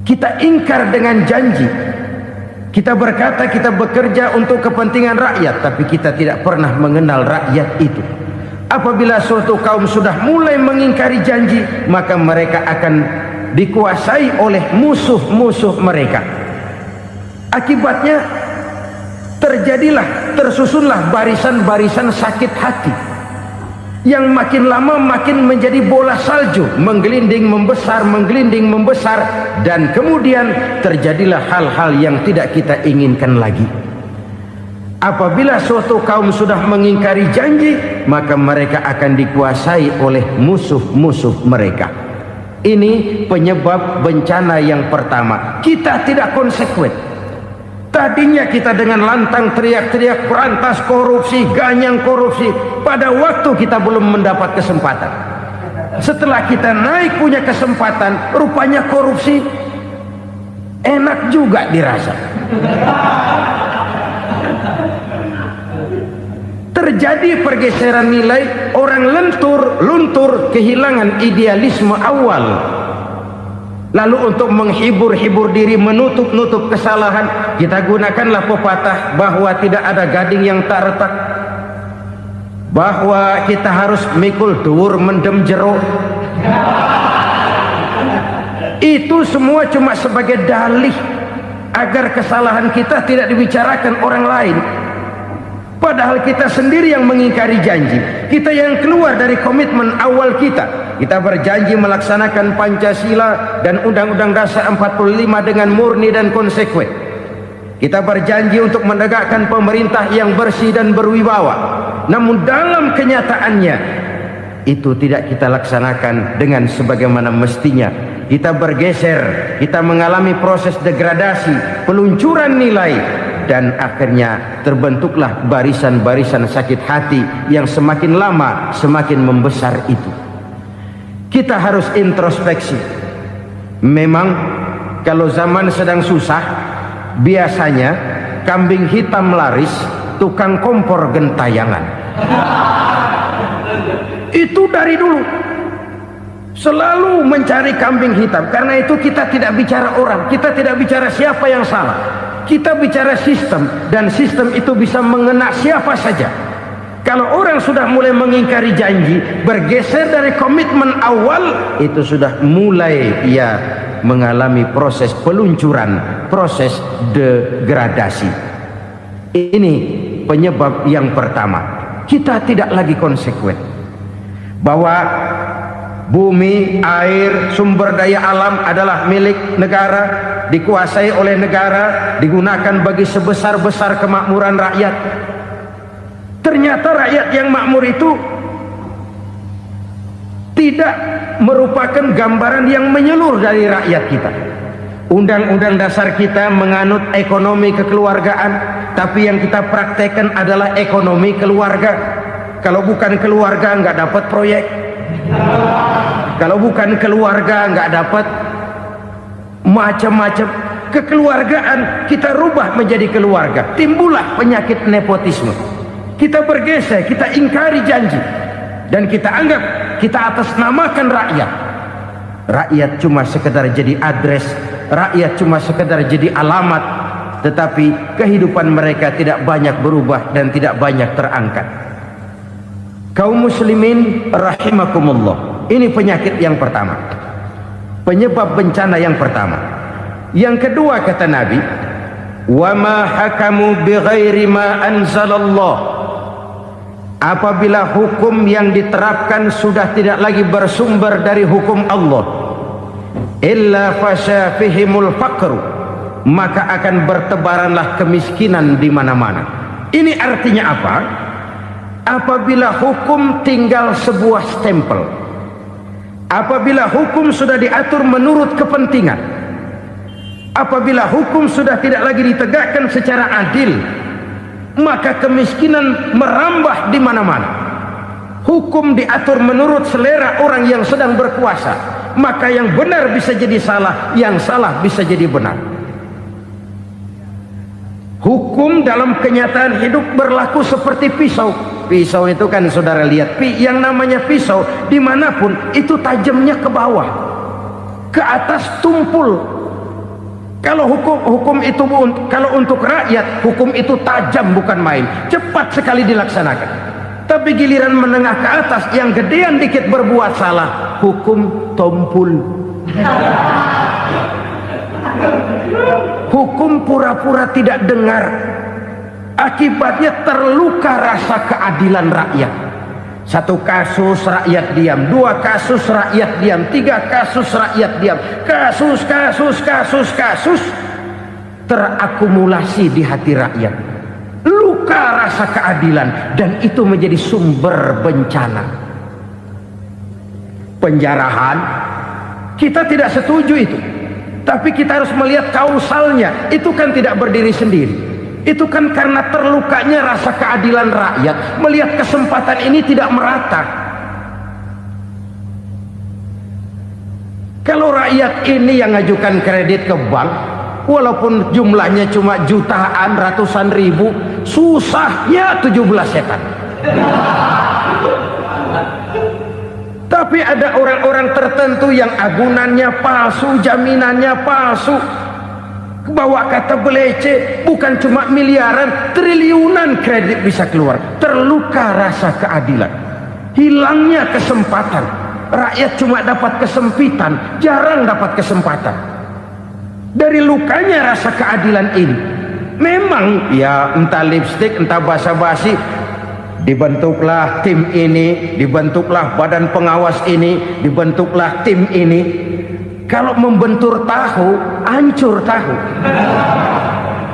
Kita ingkar dengan janji. Kita berkata kita bekerja untuk kepentingan rakyat, tapi kita tidak pernah mengenal rakyat itu. Apabila suatu kaum sudah mulai mengingkari janji, maka mereka akan dikuasai oleh musuh-musuh mereka. Akibatnya tersusunlah barisan-barisan sakit hati yang makin lama makin menjadi bola salju, menggelinding membesar, dan kemudian terjadilah hal-hal yang tidak kita inginkan lagi. Apabila suatu kaum sudah mengingkari janji, maka mereka akan dikuasai oleh musuh-musuh mereka. Ini penyebab bencana yang pertama. Kita tidak konsekuen. Tadinya kita dengan lantang teriak-teriak berantas korupsi, ganyang korupsi. Pada waktu kita belum mendapat kesempatan. Setelah kita naik punya kesempatan, rupanya korupsi enak juga dirasa. Terjadi pergeseran nilai, orang luntur, kehilangan idealisme awal. Lalu untuk menghibur-hibur diri, menutup-nutup kesalahan, kita gunakanlah pepatah bahwa tidak ada gading yang tak retak, bahwa kita harus mikul dhuwur mendem jero. Itu semua cuma sebagai dalih agar kesalahan kita tidak dibicarakan orang lain. Padahal kita sendiri yang mengingkari janji. Kita yang keluar dari komitmen awal kita. Kita berjanji melaksanakan Pancasila dan Undang-Undang Dasar 45 dengan murni dan konsekuen. Kita berjanji untuk menegakkan pemerintah yang bersih dan berwibawa. Namun dalam kenyataannya itu tidak kita laksanakan dengan sebagaimana mestinya. Kita bergeser, kita mengalami proses degradasi, peluncuran nilai, dan akhirnya terbentuklah barisan-barisan sakit hati yang semakin lama semakin membesar itu. Kita harus introspeksi. Memang kalau zaman sedang susah, biasanya kambing hitam laris, tukang kompor gentayangan. Itu dari dulu selalu mencari kambing hitam. Karena itu kita tidak bicara orang, kita tidak bicara siapa yang salah, kita bicara sistem, dan sistem itu bisa mengena siapa saja. Kalau orang sudah mulai mengingkari janji, bergeser dari komitmen awal, itu sudah mulai ia mengalami proses peluncuran, proses degradasi. Ini penyebab yang pertama. Kita tidak lagi konsekuen bahwa bumi, air, sumber daya alam adalah milik negara, dikuasai oleh negara, digunakan bagi sebesar-besar kemakmuran rakyat. Ternyata rakyat yang makmur itu tidak merupakan gambaran yang menyeluruh dari rakyat kita. Undang-undang dasar kita menganut ekonomi kekeluargaan, tapi yang kita praktekkan adalah ekonomi keluarga. Kalau bukan keluarga nggak dapat proyek. Kalau bukan keluarga nggak dapat macam-macam. Kekeluargaan kita rubah menjadi keluarga, timbullah penyakit nepotisme. Kita bergeser, kita ingkari janji, dan kita anggap kita atasnamakan rakyat. Rakyat cuma sekedar jadi address, rakyat cuma sekedar jadi alamat, tetapi kehidupan mereka tidak banyak berubah dan tidak banyak terangkat. Kaum muslimin rahimakumullah, ini penyakit yang pertama, penyebab bencana yang pertama. Yang kedua, kata Nabi, wa ma hakamu bighairi ma anzalallah. Apabila hukum yang diterapkan sudah tidak lagi bersumber dari hukum Allah, illa fasha fihimul faqru, maka akan bertebaranlah kemiskinan di mana-mana. Ini artinya apa? Apabila hukum tinggal sebuah stempel, apabila hukum sudah diatur menurut kepentingan, apabila hukum sudah tidak lagi ditegakkan secara adil, maka kemiskinan merambah di mana-mana. Hukum diatur menurut selera orang yang sedang berkuasa, maka yang benar bisa jadi salah, yang salah bisa jadi benar. Hukum dalam kenyataan hidup berlaku seperti pisau. Pisau itu kan saudara lihat, yang namanya pisau dimanapun itu tajamnya ke bawah, ke atas tumpul. Kalau hukum itu, kalau untuk rakyat, hukum itu tajam bukan main, cepat sekali dilaksanakan. Tapi giliran menengah ke atas, yang gedean dikit berbuat salah, hukum tompul. Hukum pura-pura tidak dengar. Akibatnya terluka rasa keadilan rakyat. Satu kasus rakyat diam, dua kasus rakyat diam, tiga kasus rakyat diam, kasus terakumulasi di hati rakyat. Luka rasa keadilan, dan itu menjadi sumber bencana. Penjarahan, kita tidak setuju itu, tapi kita harus melihat kausalnya. Itu kan tidak berdiri sendiri. Itu kan karena terlukanya rasa keadilan rakyat, melihat kesempatan ini tidak merata. Kalau rakyat ini yang ngajukan kredit ke bank, walaupun jumlahnya cuma jutaan, ratusan ribu, susahnya 17 setan. Tapi ada orang-orang tertentu yang agunannya palsu, jaminannya palsu, bawa kata belece, bukan cuma miliaran, triliunan kredit bisa keluar. Terluka rasa keadilan, hilangnya kesempatan. Rakyat cuma dapat kesempitan, jarang dapat kesempatan. Dari lukanya rasa keadilan ini. Memang ya entah lipstick, entah basa-basi, dibentuklah tim ini, dibentuklah badan pengawas ini, dibentuklah tim ini. Kalau membentur tahu, hancur tahu.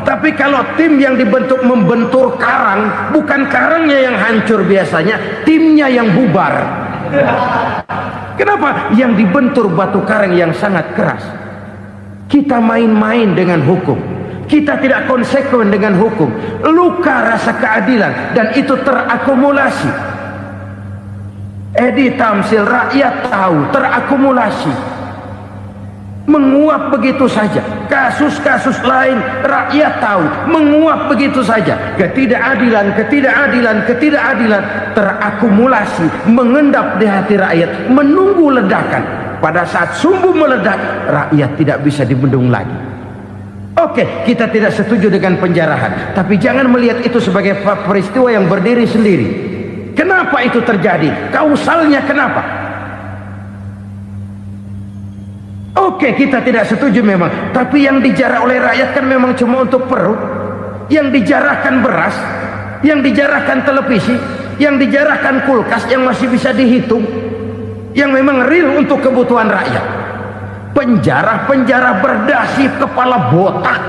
Tapi kalau tim yang dibentuk membentur karang, bukan karangnya yang hancur biasanya, timnya yang bubar. Kenapa? Yang dibentur batu karang yang sangat keras. Kita main-main dengan hukum. Kita tidak konsekuen dengan hukum. Luka rasa keadilan dan itu terakumulasi. Edi Tamsil, rakyat tahu, terakumulasi. Menguap begitu saja. Kasus-kasus lain rakyat tahu, menguap begitu saja. Ketidakadilan terakumulasi, mengendap di hati rakyat, menunggu ledakan. Pada saat sumbu meledak, rakyat tidak bisa dibendung lagi. Oke, kita tidak setuju dengan penjarahan, tapi jangan melihat itu sebagai peristiwa yang berdiri sendiri. Kenapa itu terjadi? Kausalnya kenapa? Oke, kita tidak setuju memang, tapi yang dijarah oleh rakyat kan memang cuma untuk perut. Yang dijarahkan beras, yang dijarahkan televisi, yang dijarahkan kulkas yang masih bisa dihitung, yang memang real untuk kebutuhan rakyat. Penjara berdasi kepala botak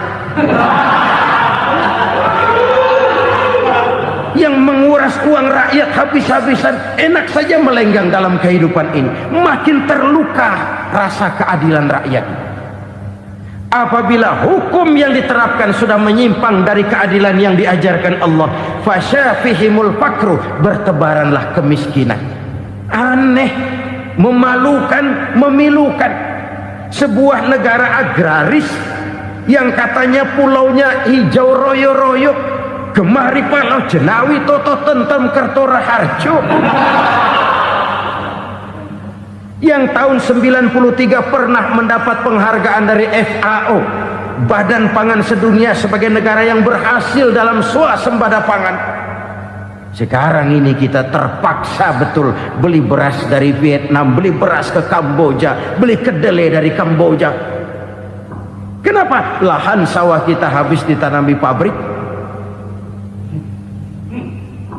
yang menguras uang rakyat habis-habisan, enak saja melenggang dalam kehidupan ini. Makin terluka rasa keadilan rakyat. Apabila hukum yang diterapkan sudah menyimpang dari keadilan yang diajarkan Allah, fasyafihimul fakru, bertebaranlah kemiskinan. Aneh, memalukan, memilukan. Sebuah negara agraris yang katanya pulaunya hijau royo-royo, gemari palau jenawi toto tentem kertora harjo, yang tahun 93 pernah mendapat penghargaan dari FAO, Badan Pangan Sedunia, sebagai negara yang berhasil dalam swasembada pangan. Sekarang ini kita terpaksa betul beli beras dari Vietnam, beli beras ke Kamboja, beli kedelai dari Kamboja. Kenapa? Lahan sawah kita habis ditanami pabrik.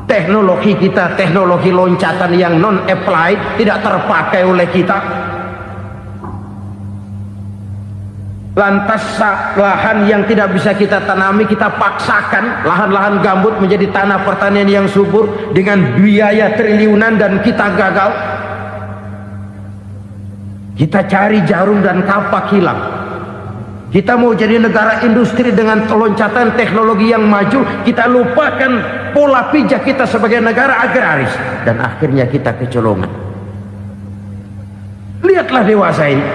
Teknologi kita, teknologi loncatan yang non-applied, tidak terpakai oleh kita. Lantas lahan yang tidak bisa kita tanami, kita paksakan lahan-lahan gambut menjadi tanah pertanian yang subur dengan biaya triliunan, dan kita gagal. Kita cari jarum dan kapak hilang. Kita mau jadi negara industri dengan loncatan teknologi yang maju, kita lupakan pola pijak kita sebagai negara agraris, dan akhirnya kita kecolongan. Lihatlah dewasa ini.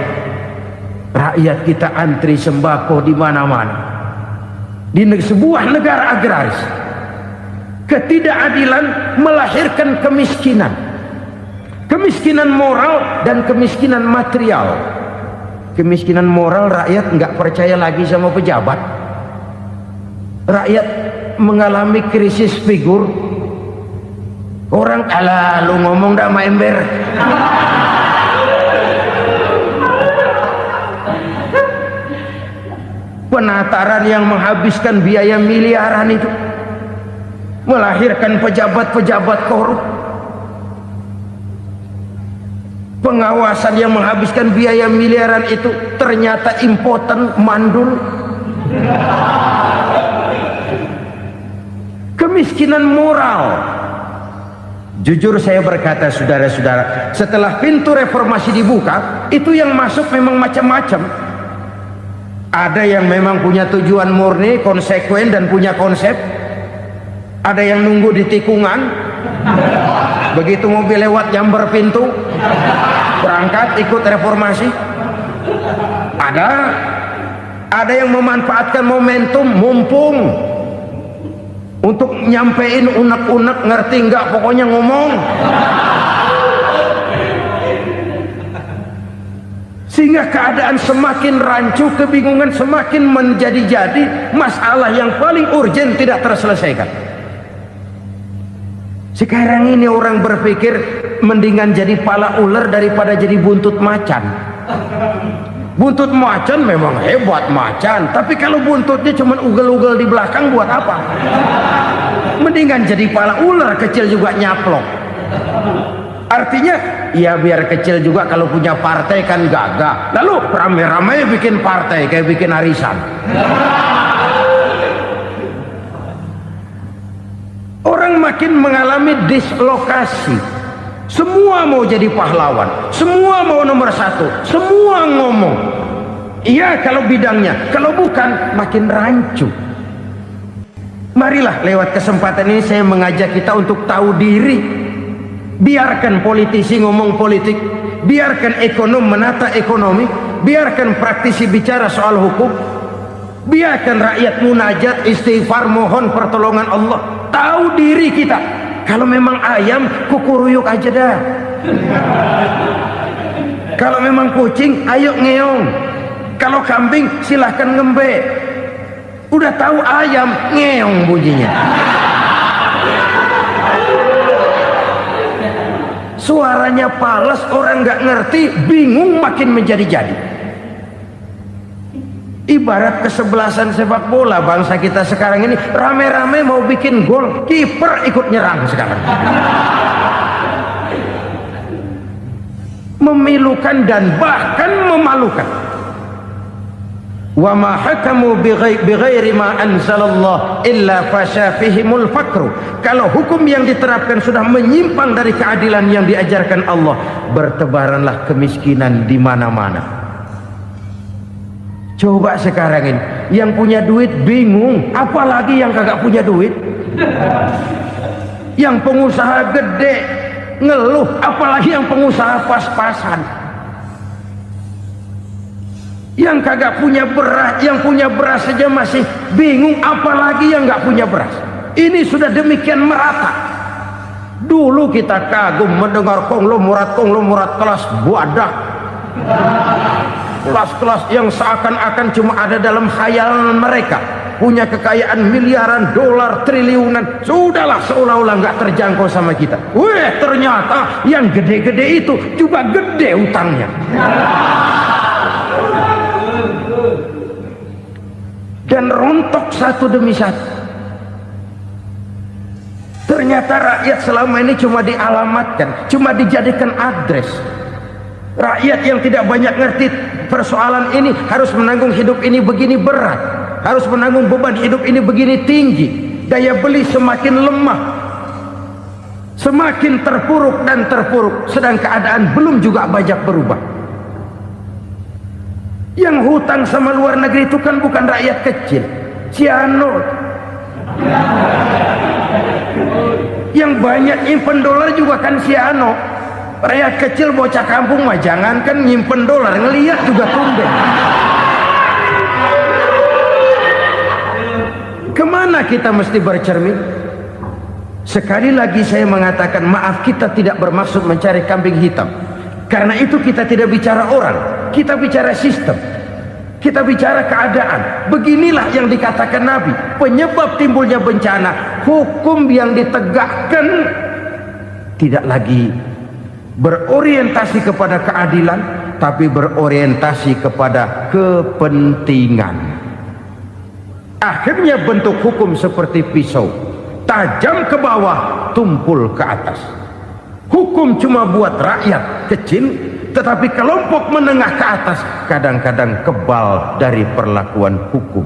Rakyat kita antri sembako di mana-mana. Di sebuah negara agraris. Ketidakadilan melahirkan kemiskinan. Kemiskinan moral dan kemiskinan material. Kemiskinan moral, rakyat nggak percaya lagi sama pejabat. Rakyat mengalami krisis figur. Orang, alah lu ngomong dah main ember. Penataran yang menghabiskan biaya miliaran itu melahirkan pejabat-pejabat korup. Pengawasan yang menghabiskan biaya miliaran itu ternyata impoten, mandul. Kemiskinan moral. Jujur saya berkata, saudara-saudara, setelah pintu reformasi dibuka, itu yang masuk memang macam-macam. Ada yang memang punya tujuan murni, konsekuen dan punya konsep. Ada yang nunggu di tikungan, begitu mobil lewat nyamber pintu, berangkat ikut reformasi. Ada yang memanfaatkan momentum, mumpung untuk nyampein unek-unek, ngerti nggak, pokoknya ngomong. Sehingga keadaan semakin rancu, kebingungan semakin menjadi-jadi, masalah yang paling urgen tidak terselesaikan. Sekarang ini orang berpikir mendingan jadi pala ular daripada jadi buntut macan. Buntut macan memang hebat macan, tapi kalau buntutnya cuma ugel-ugel di belakang buat apa? Mendingan jadi pala ular kecil juga nyaplok. Artinya ya biar kecil juga kalau punya partai kan gagah. Lalu rame-rame bikin partai kayak bikin arisan. Orang makin mengalami dislokasi. Semua mau jadi pahlawan, semua mau nomor satu, semua ngomong. Iya kalau bidangnya, kalau bukan makin rancu. Marilah lewat kesempatan ini saya mengajak kita untuk tahu diri. Biarkan politisi ngomong politik, biarkan ekonom menata ekonomi, biarkan praktisi bicara soal hukum, biarkan rakyat munajat, istighfar, mohon pertolongan Allah. Tahu diri kita. Kalau memang ayam, kukuruyuk aja dah. Kalau memang kucing, ayo ngeong. Kalau kambing, silahkan ngembe. Udah tahu ayam, ngeong bunyinya. Suaranya palas, orang nggak ngerti, bingung makin menjadi-jadi. Ibarat kesebelasan sepak bola bangsa kita sekarang ini, rame-rame mau bikin gol, kiper ikut nyerang sekarang. Memilukan dan bahkan memalukan. Wa ma hakamu bighairi ma anzalallah illa fasyafihimul fakru. Kalau hukum yang diterapkan sudah menyimpang dari keadilan yang diajarkan Allah, bertebaranlah kemiskinan di mana-mana. Coba sekarang ini yang punya duit bingung, apalagi yang kagak punya duit. Yang pengusaha gede ngeluh, apalagi yang pengusaha pas-pasan. Yang kagak punya beras, yang punya beras saja masih bingung, apalagi yang nggak punya beras. Ini sudah demikian merata. Dulu kita kagum mendengar konglomerat kelas buadah, kelas-kelas yang seakan-akan cuma ada dalam khayalan mereka, punya kekayaan miliaran dolar, triliunan. Sudahlah, seolah-olah nggak terjangkau sama kita. Weh, ternyata yang gede-gede itu juga gede utangnya. Dan rontok satu demi satu. Ternyata rakyat selama ini cuma dialamatkan, cuma dijadikan address. Rakyat yang tidak banyak ngerti persoalan ini harus menanggung hidup ini begini berat, harus menanggung beban hidup ini begini tinggi. Daya beli semakin lemah, semakin terpuruk dan terpuruk, sedang keadaan belum juga banyak berubah. Yang hutang sama luar negeri itu kan bukan rakyat kecil, Ciano. Yang banyak nyimpen dolar juga kan Ciano. Rakyat kecil bocah kampung mah jangankan nyimpen dolar, ngelihat juga tumben. Kemana kita mesti bercermin? Sekali lagi saya mengatakan maaf, kita tidak bermaksud mencari kambing hitam. Karena itu kita tidak bicara orang, kita bicara sistem, kita bicara keadaan. Beginilah yang dikatakan Nabi, penyebab timbulnya bencana, hukum yang ditegakkan tidak lagi berorientasi kepada keadilan, tapi berorientasi kepada kepentingan. Akhirnya bentuk hukum seperti pisau, tajam ke bawah, tumpul ke atas. Hukum cuma buat rakyat kecil, tetapi kelompok menengah ke atas kadang-kadang kebal dari perlakuan hukum.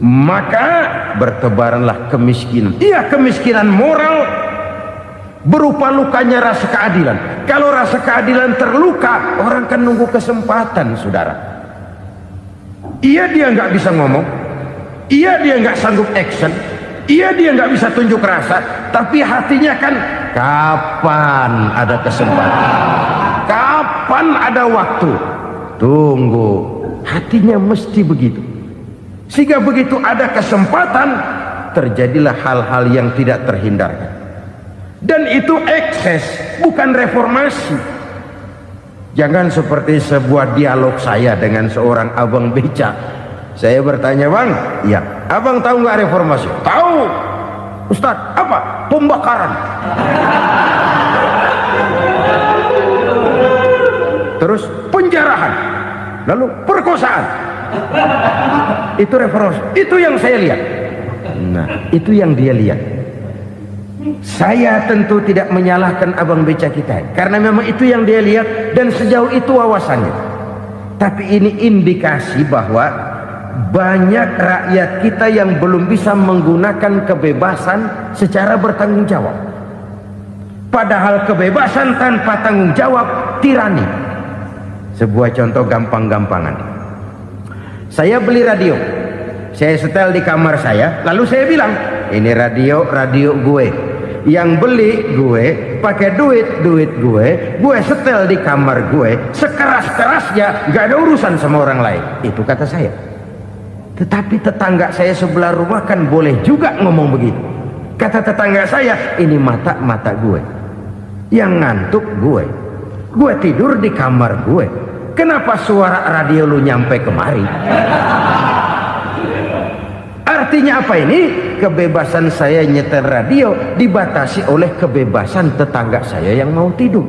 Maka bertebaranlah kemiskinan. Iya, kemiskinan moral berupa lukanya rasa keadilan. Kalau rasa keadilan terluka, orang kan nunggu kesempatan, saudara. Iya, dia nggak bisa ngomong, iya dia nggak sanggup action, iya dia nggak bisa tunjuk rasa, tapi hatinya kan kapan ada kesempatan, kapan ada waktu, tunggu. Hatinya mesti begitu. Sehingga begitu ada kesempatan, terjadilah hal-hal yang tidak terhindarkan. Dan itu ekses, bukan reformasi. Jangan seperti sebuah dialog saya dengan seorang abang beca. Saya bertanya, bang, ya, abang tahu nggak reformasi? Tahu, Ustadz. Apa? Pembakaran. terus penjarahan, lalu perkosaan. Itu reformasi, itu yang saya lihat. Nah, itu yang dia lihat. Saya tentu tidak menyalahkan abang beca kita, karena memang itu yang dia lihat dan sejauh itu wawasannya. Tapi ini indikasi bahwa banyak rakyat kita yang belum bisa menggunakan kebebasan secara bertanggung jawab. Padahal kebebasan tanpa tanggung jawab tirani. Sebuah contoh gampang-gampangan. Saya beli radio, saya setel di kamar saya, lalu saya bilang, ini radio gue. Yang beli gue, pakai duit gue setel di kamar gue, sekeras-kerasnya, gak ada urusan sama orang lain. Itu kata saya. Tetapi tetangga saya sebelah rumah kan boleh juga ngomong begitu. Kata tetangga saya, ini mata gue, yang ngantuk gue tidur di kamar gue, kenapa suara radio lu nyampe kemari? Artinya apa ini? Kebebasan saya nyetel radio dibatasi oleh kebebasan tetangga saya yang mau tidur.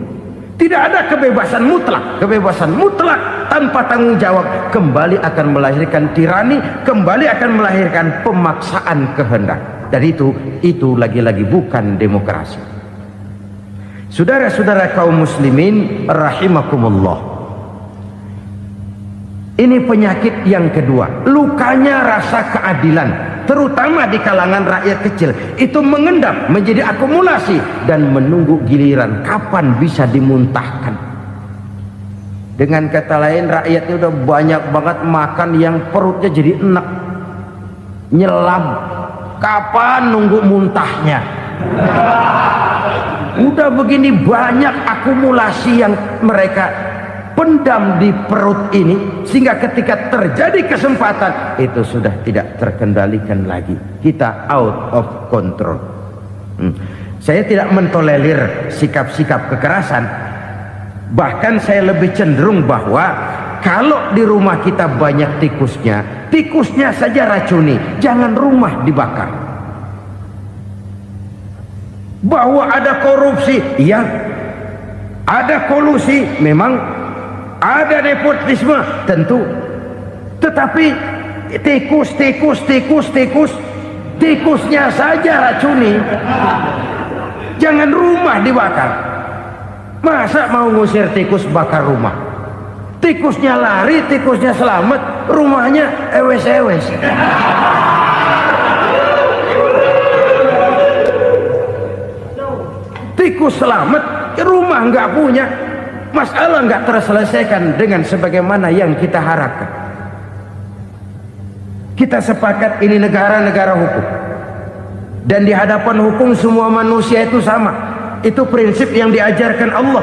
Tidak ada kebebasan mutlak. Kebebasan mutlak tanpa tanggung jawab kembali akan melahirkan tirani, kembali akan melahirkan pemaksaan kehendak. Dan itu lagi-lagi bukan demokrasi. Saudara-saudara kaum muslimin rahimakumullah. Ini penyakit yang kedua, lukanya rasa keadilan, terutama di kalangan rakyat kecil. Itu mengendap menjadi akumulasi dan menunggu giliran kapan bisa dimuntahkan. Dengan kata lain, rakyatnya udah banyak banget makan yang perutnya jadi enak, nyelam. Kapan nunggu muntahnya? Udah begini banyak akumulasi yang mereka pendam di perut ini, sehingga ketika terjadi kesempatan itu sudah tidak terkendalikan lagi. Kita out of control. Saya tidak mentolerir sikap-sikap kekerasan. Bahkan saya lebih cenderung bahwa kalau di rumah kita banyak tikusnya saja racuni, jangan rumah dibakar. Bahwa ada korupsi, iya. Ada kolusi, memang. Ada nepotisme, tentu. Tetapi tikusnya saja racuni. Jangan rumah dibakar. Masa mau ngusir tikus bakar rumah? Tikusnya lari, tikusnya selamat, rumahnya ewes-ewes. Tikus selamat, rumah nggak punya. Masalah nggak terselesaikan dengan sebagaimana yang kita harapkan. Kita sepakat ini negara hukum, dan di hadapan hukum semua manusia itu sama. Itu prinsip yang diajarkan Allah.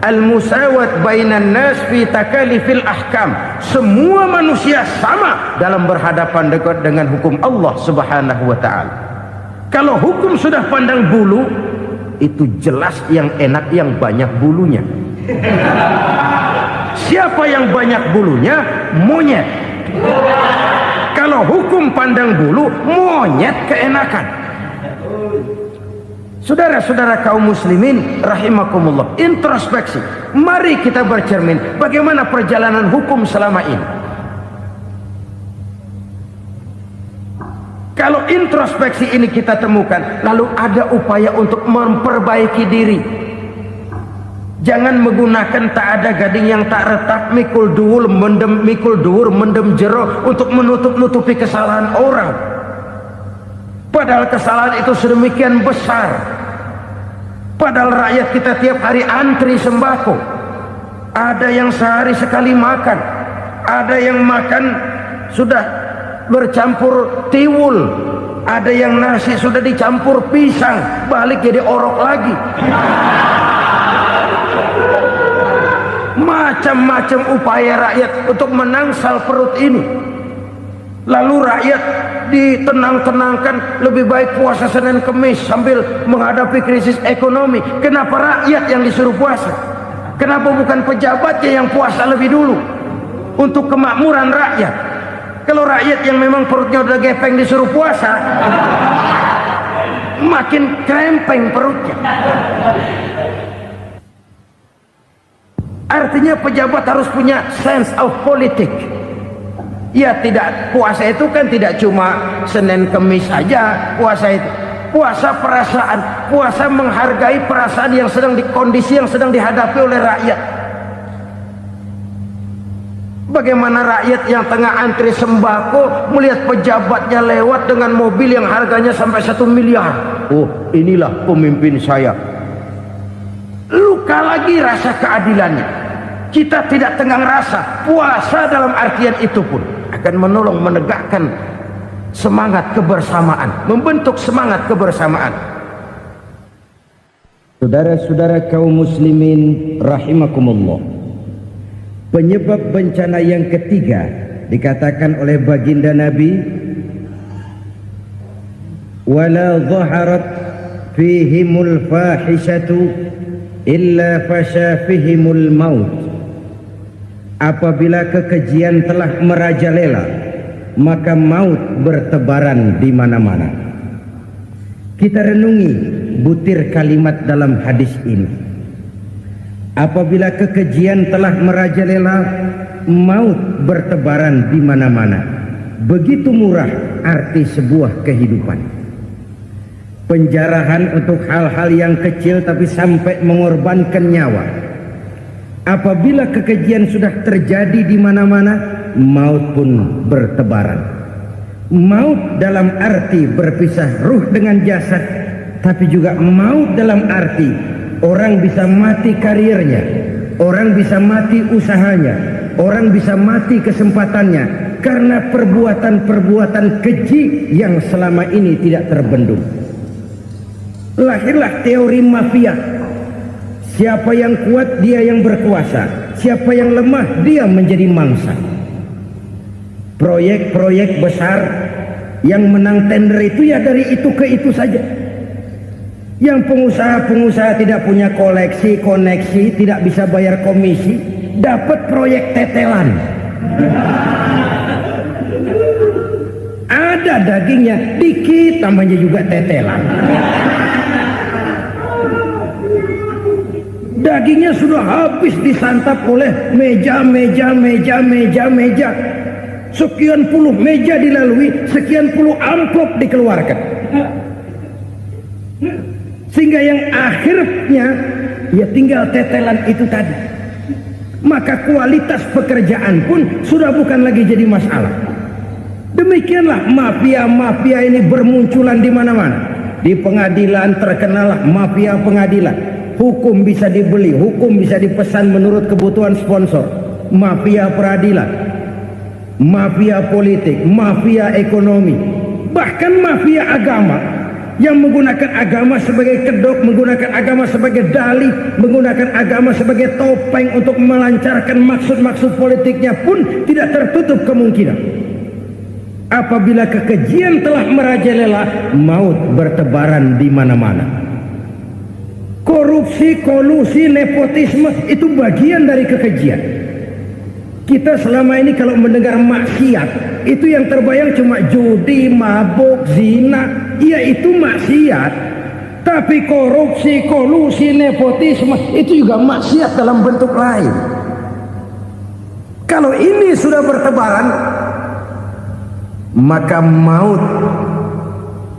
Al-musawat bainan nas fi takalifil ahkam. Semua manusia sama dalam berhadapan dengan hukum Allah Subhanahu wa ta'ala. Kalau hukum sudah pandang bulu, itu jelas yang enak yang banyak bulunya. Siapa yang banyak bulunya? Monyet. Kalau hukum pandang bulu, monyet keenakan. Saudara-saudara kaum muslimin rahimakumullah, introspeksi. Mari kita bercermin bagaimana perjalanan hukum selama ini. Kalau introspeksi ini kita temukan, lalu ada upaya untuk memperbaiki diri. Jangan menggunakan tak ada gading yang tak retak, mikul dhuwur mendem jero untuk menutup-nutupi kesalahan orang. Padahal kesalahan itu sedemikian besar. Padahal rakyat kita tiap hari antri sembako. Ada yang sehari sekali makan, ada yang makan sudah bercampur tiwul, ada yang nasi sudah dicampur pisang, balik jadi orok lagi. Macam-macam upaya rakyat untuk menangsal perut ini. Lalu rakyat ditenang-tenangkan, lebih baik puasa Senin Kemis sambil menghadapi krisis ekonomi. Kenapa rakyat yang disuruh puasa? Kenapa bukan pejabatnya yang puasa lebih dulu untuk kemakmuran rakyat? Kalau rakyat yang memang perutnya udah gepeng disuruh puasa, makin krempeng perutnya. Artinya pejabat harus punya sense of politik. Ya, tidak, puasa itu kan tidak cuma Senin Kemis saja puasa itu. Puasa perasaan, puasa menghargai perasaan yang sedang kondisi yang sedang dihadapi oleh rakyat. Bagaimana rakyat yang tengah antri sembako melihat pejabatnya lewat dengan mobil yang harganya sampai 1 miliar. Oh, inilah pemimpin saya. Luka lagi rasa keadilannya. Kita tidak tenggang rasa. Puasa dalam artian itu pun akan menolong menegakkan semangat kebersamaan, membentuk semangat kebersamaan. Saudara-saudara kaum muslimin rahimakumullah, penyebab bencana yang ketiga dikatakan oleh baginda Nabi, wala dhaharat fihimul fahishatu illa fasha fihimul maut. Apabila kekejian telah merajalela, maka maut bertebaran di mana-mana. Kita renungi butir kalimat dalam hadis ini. Apabila kekejian telah merajalela, maut bertebaran di mana-mana. Begitu murah arti sebuah kehidupan. Penjarahan untuk hal-hal yang kecil tapi sampai mengorbankan nyawa. Apabila kekejian sudah terjadi di mana-mana, maut pun bertebaran. Maut dalam arti berpisah ruh dengan jasad, tapi juga maut dalam arti orang bisa mati karirnya, orang bisa mati usahanya, orang bisa mati kesempatannya karena perbuatan-perbuatan keji yang selama ini tidak terbendung. Lahirlah teori mafia. Siapa yang kuat dia yang berkuasa, siapa yang lemah dia menjadi mangsa. Proyek-proyek besar yang menang tender itu ya dari itu ke itu saja. Yang pengusaha-pengusaha tidak punya koneksi, tidak bisa bayar komisi, dapat proyek tetelan. Ada dagingnya dikit, tambahnya juga tetelan. Dagingnya sudah habis disantap oleh meja. Sekian puluh meja dilalui, sekian puluh amplop dikeluarkan. Sehingga yang akhirnya ya tinggal tetelan itu tadi. Maka kualitas pekerjaan pun sudah bukan lagi jadi masalah. Demikianlah mafia-mafia ini bermunculan di mana-mana. Di pengadilan terkenallah mafia pengadilan. Hukum bisa dibeli, hukum bisa dipesan menurut kebutuhan sponsor. Mafia peradilan, mafia politik, mafia ekonomi, bahkan mafia agama yang menggunakan agama sebagai kedok, menggunakan agama sebagai dalih, menggunakan agama sebagai topeng untuk melancarkan maksud-maksud politiknya pun tidak tertutup kemungkinan. Apabila kekejian telah merajalela, maut bertebaran di mana-mana. Korupsi, kolusi, nepotisme itu bagian dari kekejian. Kita selama ini kalau mendengar maksiat, itu yang terbayang cuma judi, mabuk, zina. Iya, itu maksiat. Tapi korupsi, kolusi, nepotisme itu juga maksiat dalam bentuk lain. Kalau ini sudah bertebaran, maka maut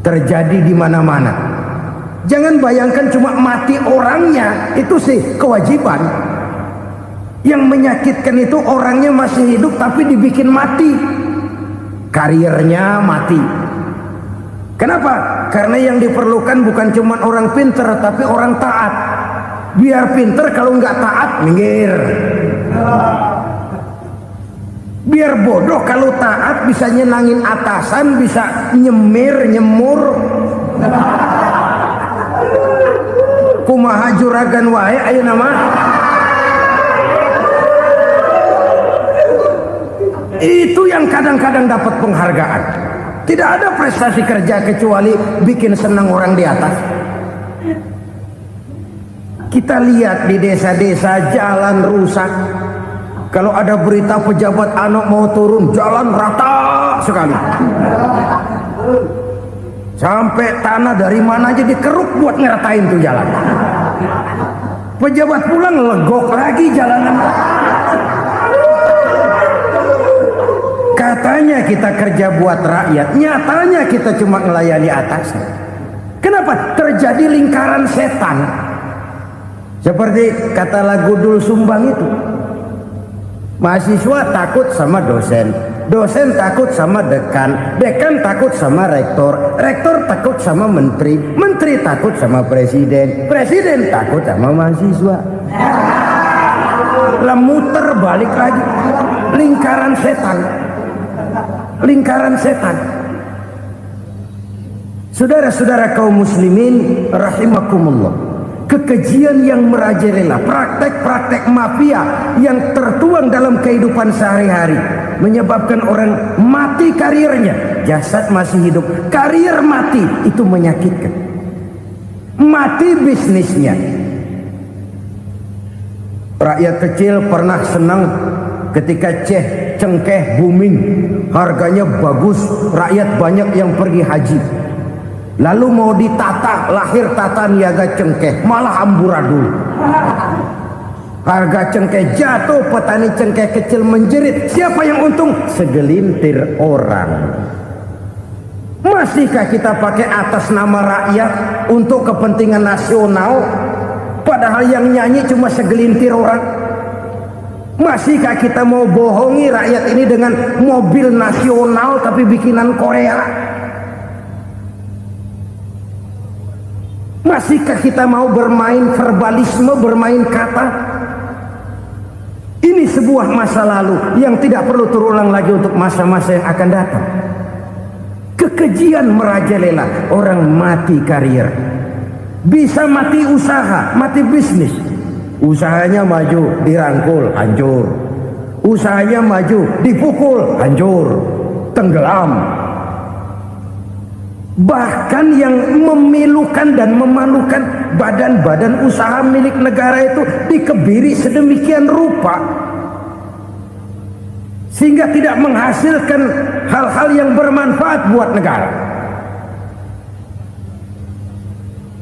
terjadi di mana-mana. Jangan bayangkan cuma mati orangnya, itu sih kewajiban. Yang menyakitkan itu orangnya masih hidup tapi dibikin mati, karirnya mati. Kenapa? Karena yang diperlukan bukan cuma orang pinter tapi orang taat. Biar pinter, kalau nggak taat minggir. Biar bodoh, kalau taat bisa nyenangin atasan, bisa nyemur. Kumaha juragan wae ayeuna mah. Itu yang kadang-kadang dapat penghargaan. Tidak ada prestasi kerja kecuali bikin senang orang di atas. Kita lihat di desa-desa jalan rusak. Kalau ada berita pejabat anak mau turun, jalan rata sekali. Sampai tanah dari mana aja dikeruk buat ngeratain tuh jalan. Pejabat pulang legok lagi jalanan. Katanya kita kerja buat rakyat, nyatanya kita cuma melayani atasnya. Kenapa? Terjadi lingkaran setan. Seperti kata lagu Dul Sumbang itu. Mahasiswa takut sama dosen, dosen takut sama dekan, dekan takut sama rektor, rektor takut sama menteri, menteri takut sama presiden, presiden takut sama mahasiswa. Lah muter balik lagi, lingkaran setan, lingkaran setan. Saudara-saudara kaum muslimin rahimakumullah, kekejian yang merajalela, praktek-praktek mafia yang tertuang dalam kehidupan sehari-hari menyebabkan orang mati karirnya, jasad masih hidup, karir mati, itu menyakitkan. Mati bisnisnya. Rakyat kecil pernah senang ketika cengkeh booming, harganya bagus, rakyat banyak yang pergi haji. Lalu mau ditata, lahir tata niaga cengkeh, malah amburadul. Harga cengkeh jatuh, petani cengkeh kecil menjerit. Siapa yang untung? Segelintir orang. Masihkah kita pakai atas nama rakyat untuk kepentingan nasional, padahal yang nyanyi cuma segelintir orang? Masihkah kita mau bohongi rakyat ini dengan mobil nasional tapi bikinan Korea? Masihkah kita mau bermain verbalisme, bermain kata? Ini sebuah masa lalu yang tidak perlu terulang lagi untuk masa-masa yang akan datang. Kekejian merajalela, orang mati karir, bisa mati usaha, mati bisnis. Usahanya maju, dirangkul, hancur. Usahanya maju, dipukul, hancur, tenggelam. Bahkan yang memilukan dan memalukan badan-badan usaha milik negara itu dikebiri sedemikian rupa sehingga tidak menghasilkan hal-hal yang bermanfaat buat negara.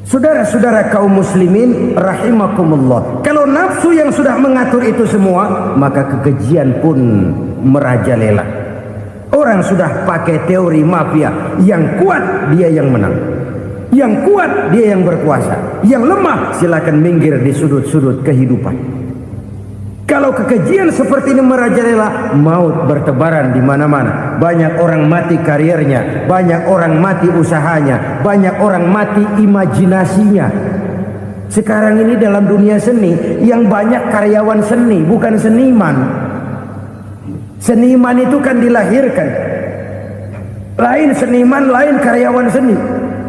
Saudara-saudara kaum muslimin rahimakumullah, kalau nafsu yang sudah mengatur itu semua, maka kekejian pun merajalela. Orang sudah pakai teori mafia, yang kuat dia yang menang, yang kuat dia yang berkuasa, yang lemah silakan minggir di sudut-sudut kehidupan. Kalau kekejian seperti ini merajalela, maut bertebaran di mana-mana. Banyak orang mati karirnya, banyak orang mati usahanya, banyak orang mati imajinasinya. Sekarang ini dalam dunia seni yang banyak karyawan seni, bukan seniman. Seniman itu kan dilahirkan, lain seniman, lain karyawan seni.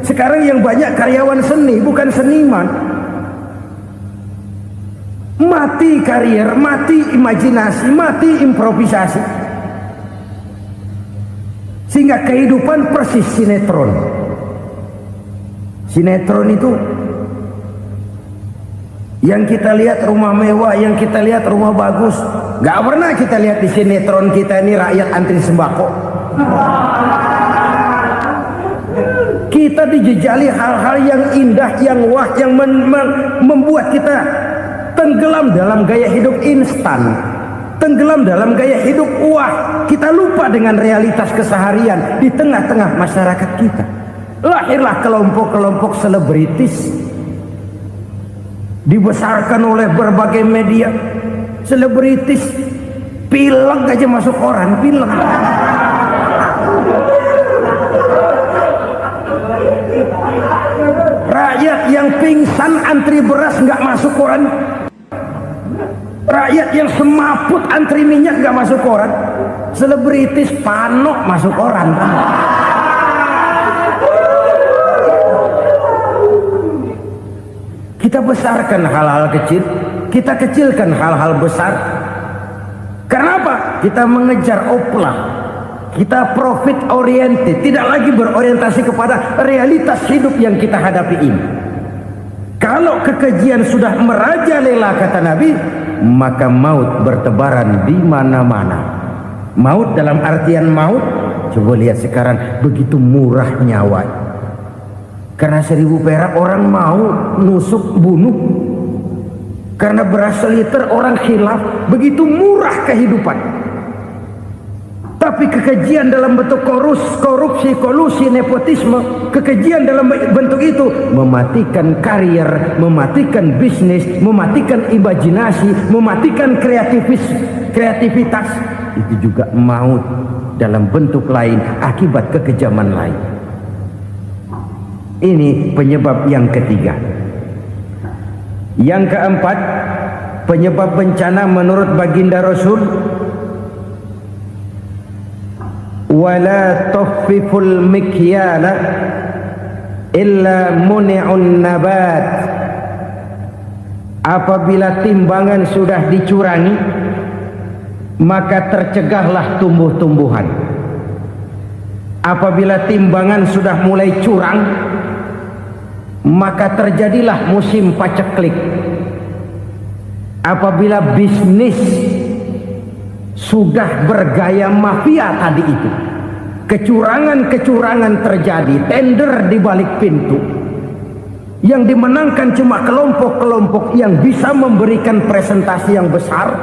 Sekarang yang banyak karyawan seni, bukan seniman. Mati karir, mati imajinasi, mati improvisasi, sehingga kehidupan persis sinetron. Sinetron itu yang kita lihat rumah mewah, yang kita lihat rumah bagus. Gak pernah kita lihat di sinetron kita ini rakyat antri sembako. Kita dijejali hal-hal yang indah, yang wah, yang membuat kita tenggelam dalam gaya hidup instan, tenggelam dalam gaya hidup wah. Kita lupa dengan realitas keseharian di tengah-tengah masyarakat kita. Lahirlah kelompok-kelompok selebritis, dibesarkan oleh berbagai media. Selebritis pilek aja masuk koran, pilek. Rakyat yang pingsan antri beras nggak masuk koran. Rakyat yang semaput antri minyak nggak masuk koran. Selebritis panok masuk koran. Kita besarkan hal-hal kecil, kita kecilkan hal-hal besar. Kenapa? Kita mengejar oplah, kita profit oriented, tidak lagi berorientasi kepada realitas hidup yang kita hadapi ini. Kalau kekejian sudah merajalela, kata Nabi, maka maut bertebaran di mana-mana. Maut dalam artian maut, coba lihat sekarang begitu murah nyawa. Karena 1000 perak orang mau nusuk bunuh. Karena beras seliter orang khilaf, begitu murah kehidupan. Tapi kekejian dalam bentuk korupsi, kolusi, nepotisme, kekejian dalam bentuk itu mematikan karier, mematikan bisnis, mematikan imajinasi, mematikan kreativitas. Itu juga maut dalam bentuk lain akibat kekejaman lain. Ini penyebab yang ketiga. Yang keempat, penyebab bencana menurut baginda Rasul, wala tuffiful mikyala illa muni'un nabat. Apabila timbangan sudah dicurangi, maka tercegahlah tumbuh-tumbuhan. Apabila timbangan sudah mulai curang, maka terjadilah musim paceklik. Apabila bisnis sudah bergaya mafia tadi itu, kecurangan-kecurangan terjadi, tender di balik pintu, yang dimenangkan cuma kelompok-kelompok yang bisa memberikan presentasi yang besar,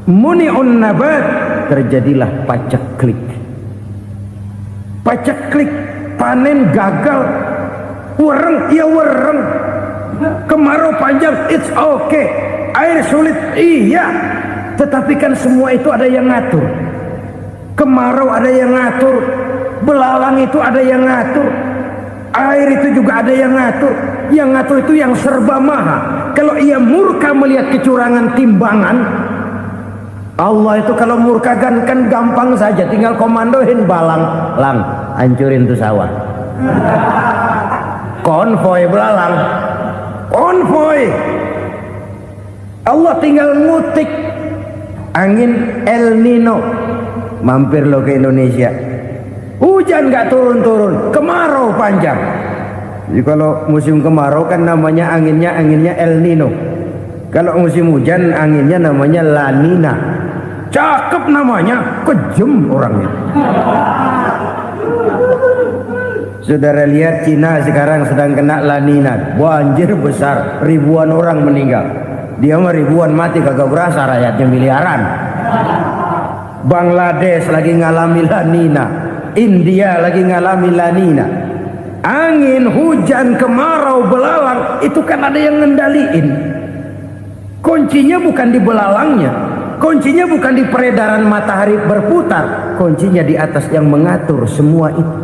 muni'un nabat, terjadilah paceklik. Paceklik, panen gagal, wereng ya wereng, kemarau panjang it's okay, air sulit iya, tetapi kan semua itu ada yang ngatur. Kemarau ada yang ngatur, belalang itu ada yang ngatur, air itu juga ada yang ngatur. Yang ngatur itu yang serba maha. Kalau ia murka melihat kecurangan timbangan, Allah itu kalau murka kan gampang saja, tinggal komandoin balang, lang hancurin tuh sawah. Konvoy belalang, konvoy. Allah tinggal ngutik angin El Nino, mampir lo ke Indonesia, hujan gak turun-turun, kemarau panjang. Jadi kalau musim kemarau kan namanya anginnya El Nino. Kalau musim hujan anginnya namanya La Nina. Cakep namanya, kejem orangnya. Saudara lihat Cina sekarang sedang kena La Nina, banjir besar, ribuan orang meninggal. Dia mah ribuan mati kagak berasa, rakyatnya miliaran. Bangladesh lagi ngalami La Nina, India lagi ngalami La Nina. Angin, hujan, kemarau, belalang itu kan ada yang ngendaliin. Kuncinya bukan di belalangnya, kuncinya bukan di peredaran matahari berputar, kuncinya di atas yang mengatur semua itu.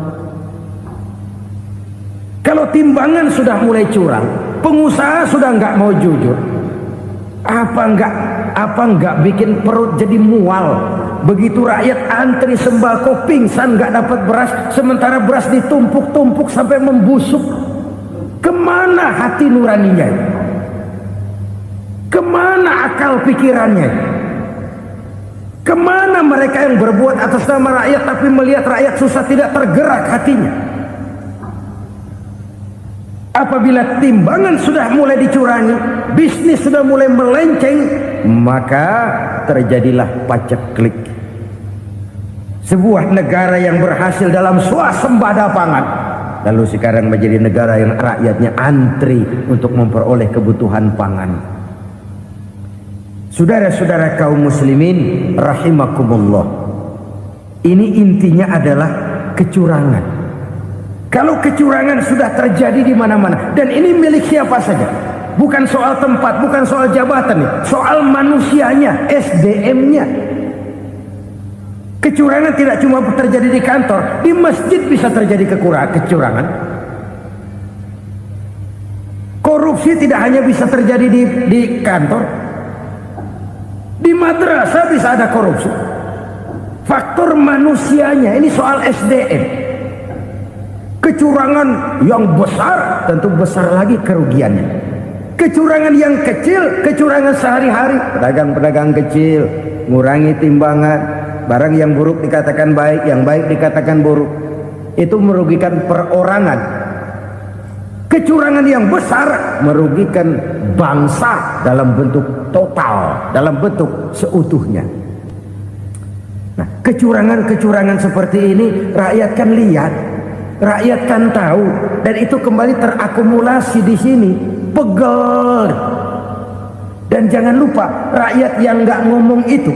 Kalau timbangan sudah mulai curang, pengusaha sudah nggak mau jujur, apa nggak bikin perut jadi mual. Begitu rakyat antri sembako pingsan nggak dapat beras, sementara beras ditumpuk-tumpuk sampai membusuk. Kemana hati nuraninya? Kemana akal pikirannya? Kemana mereka yang berbuat atas nama rakyat tapi melihat rakyat susah tidak tergerak hatinya? Apabila timbangan sudah mulai dicurangi, bisnis sudah mulai melenceng, maka terjadilah paceklik. Sebuah negara yang berhasil dalam swasembada pangan, lalu sekarang menjadi negara yang rakyatnya antri untuk memperoleh kebutuhan pangan. Saudara-saudara kaum muslimin rahimakumullah, ini intinya adalah kecurangan. Kalau kecurangan sudah terjadi di mana-mana, dan ini milik siapa saja, bukan soal tempat, bukan soal jabatan, soal manusianya, SDM-nya. Kecurangan tidak cuma terjadi di kantor, di masjid bisa terjadi kecurangan. Korupsi tidak hanya bisa terjadi di kantor, di madrasah bisa ada korupsi. Faktor manusianya, ini soal SDM. Kecurangan yang besar tentu besar lagi kerugiannya. Kecurangan yang kecil, kecurangan sehari-hari, pedagang-pedagang kecil ngurangi timbangan, barang yang buruk dikatakan baik, yang baik dikatakan buruk, itu merugikan perorangan. Kecurangan yang besar merugikan bangsa dalam bentuk total, dalam bentuk seutuhnya. Nah, kecurangan-kecurangan seperti ini rakyat kan lihat, rakyat kan tahu, dan itu kembali terakumulasi di sini, pegel. Dan jangan lupa, rakyat yang nggak ngomong itu,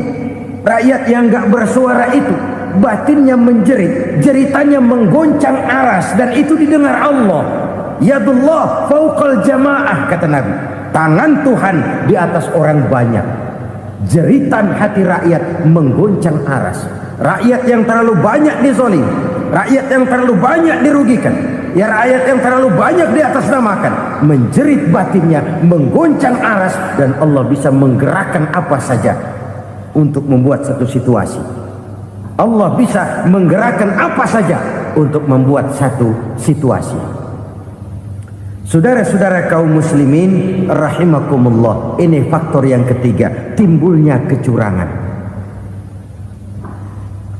rakyat yang nggak bersuara itu, batinnya menjerit, jeritannya menggoncang aras, dan itu didengar Allah. Yadullah fauqal jamaah, kata Nabi. Tangan Tuhan di atas orang banyak. Jeritan hati rakyat menggoncang aras. Rakyat yang terlalu banyak dizolim, rakyat yang terlalu banyak dirugikan, ya rakyat yang terlalu banyak di atas namakan, menjerit batinnya, menggoncang aras, dan Allah bisa menggerakkan apa saja untuk membuat satu situasi. Allah bisa menggerakkan apa saja untuk membuat satu situasi. Saudara-saudara kaum muslimin rahimakumullah, ini faktor yang ketiga, timbulnya kecurangan.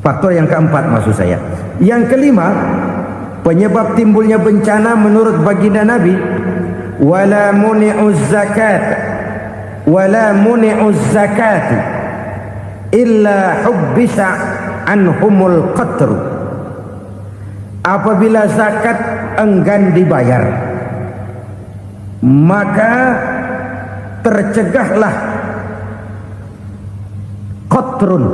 Faktor yang keempat maksud saya. Yang kelima, penyebab timbulnya bencana menurut baginda Nabi, wala muni'uz zakat wala muni'uz zakat illa hubbisa anhumul qatru. Apabila zakat enggan dibayar, maka tercegahlah qatrun.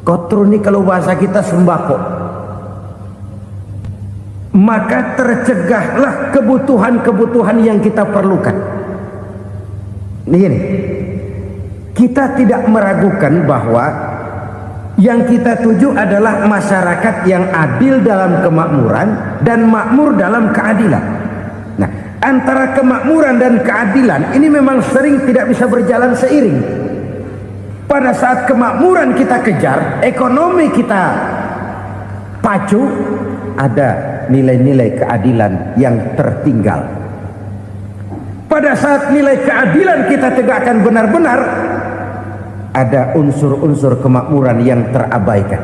Qatrun ini kalau bahasa kita sembako. Maka tercegahlah kebutuhan-kebutuhan yang kita perlukan. Ini, kita tidak meragukan bahwa yang kita tuju adalah masyarakat yang adil dalam kemakmuran dan makmur dalam keadilan. Nah, antara kemakmuran dan keadilan ini memang sering tidak bisa berjalan seiring. Pada saat kemakmuran kita kejar, ekonomi kita pacu, ada nilai-nilai keadilan yang tertinggal. Pada saat nilai keadilan kita tegakkan benar-benar, ada unsur-unsur kemakmuran yang terabaikan.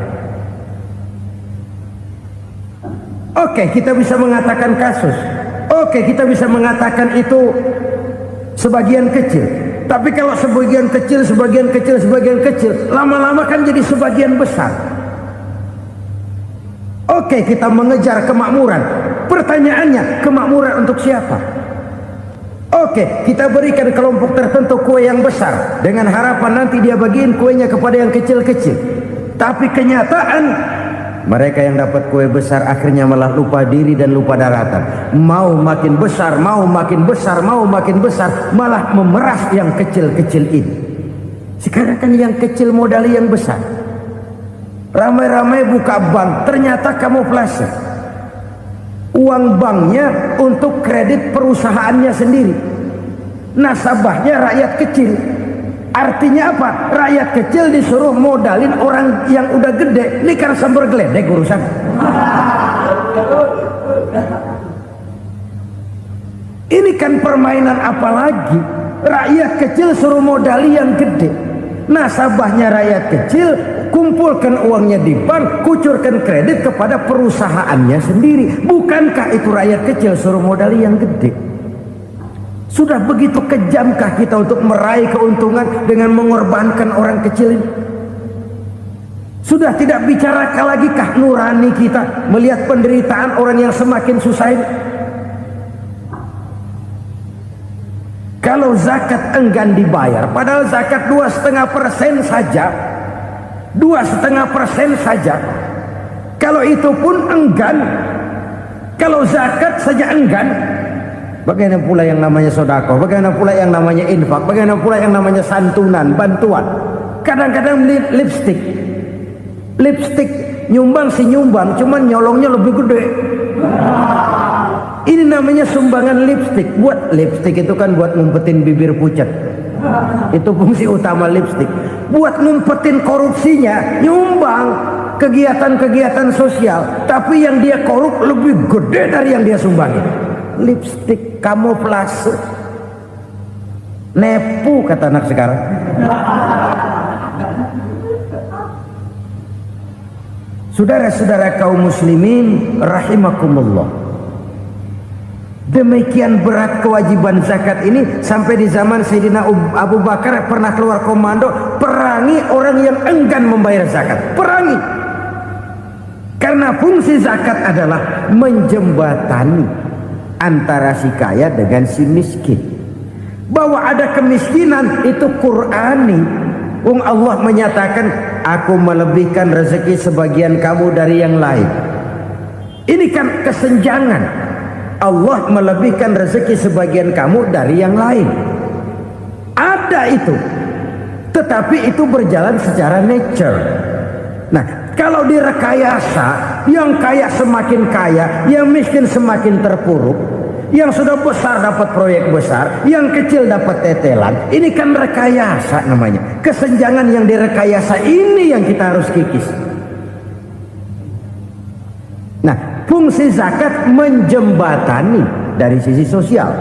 Oke, kita bisa mengatakan kasus. Oke, kita bisa mengatakan itu sebagian kecil. Tapi kalau sebagian kecil, lama-lama kan jadi sebagian besar. Oke, kita mengejar kemakmuran. Pertanyaannya, kemakmuran untuk siapa? Oke, kita berikan kelompok tertentu kue yang besar dengan harapan nanti dia bagiin kuenya kepada yang kecil-kecil. Tapi kenyataan, mereka yang dapat kue besar akhirnya malah lupa diri dan lupa daratan. Mau makin besar, malah memeras yang kecil-kecil ini. Sekarang kan yang kecil modali yang besar. Ramai-ramai buka bank, ternyata kamuflase. Uang banknya untuk kredit perusahaannya sendiri. Nasabahnya rakyat kecil. Artinya apa? Rakyat kecil disuruh modalin orang yang udah gede. Ini kan sambar geledek urusan. Ini kan permainan apa lagi? Rakyat kecil suruh modali yang gede. Nasabahnya rakyat kecil, kumpulkan uangnya di bank, kucurkan kredit kepada perusahaannya sendiri. Bukankah itu rakyat kecil suruh modali yang gede? Sudah begitu kejamkah kita untuk meraih keuntungan dengan mengorbankan orang kecil ini? Sudah tidak bicara lagi kah nurani kita melihat penderitaan orang yang semakin susah ini? Kalau zakat enggan dibayar, padahal zakat 2,5% saja, 2,5% saja. Kalau itu pun enggan, kalau zakat saja enggan, bagaimana pula yang namanya sedekah? Bagaimana pula yang namanya infak? Bagaimana pula yang namanya santunan, bantuan? Kadang-kadang lipstick nyumbang si nyumbang, cuman nyolongnya lebih gede. Ini namanya sumbangan lipstick. Buat lipstick itu kan buat ngumpetin bibir pucat. Itu fungsi utama lipstick. Buat ngumpetin korupsinya, nyumbang kegiatan-kegiatan sosial. Tapi yang dia korup lebih gede dari yang dia sumbangin. Lipstick kamuflase. Nepu kata anak sekarang. Saudara-saudara kaum muslimin rahimakumullah. Demikian berat kewajiban zakat ini sampai di zaman Sayyidina Abu Bakar pernah keluar komando perangi orang yang enggan membayar zakat. Perangi. Karena fungsi zakat adalah menjembatani antara si kaya dengan si miskin. Bahwa ada kemiskinan itu Qur'ani. Allah menyatakan, aku melebihkan rezeki sebagian kamu dari yang lain. Ini kan kesenjangan. Allah melebihkan rezeki sebagian kamu dari yang lain. Ada itu. Tetapi itu berjalan secara nature. Nah, kalau direkayasa, yang kaya semakin kaya, yang miskin semakin terpuruk, yang sudah besar dapat proyek besar, yang kecil dapat tetelan. Ini kan rekayasa namanya. Kesenjangan yang direkayasa ini yang kita harus kikis. Nah, fungsi zakat menjembatani dari sisi sosial.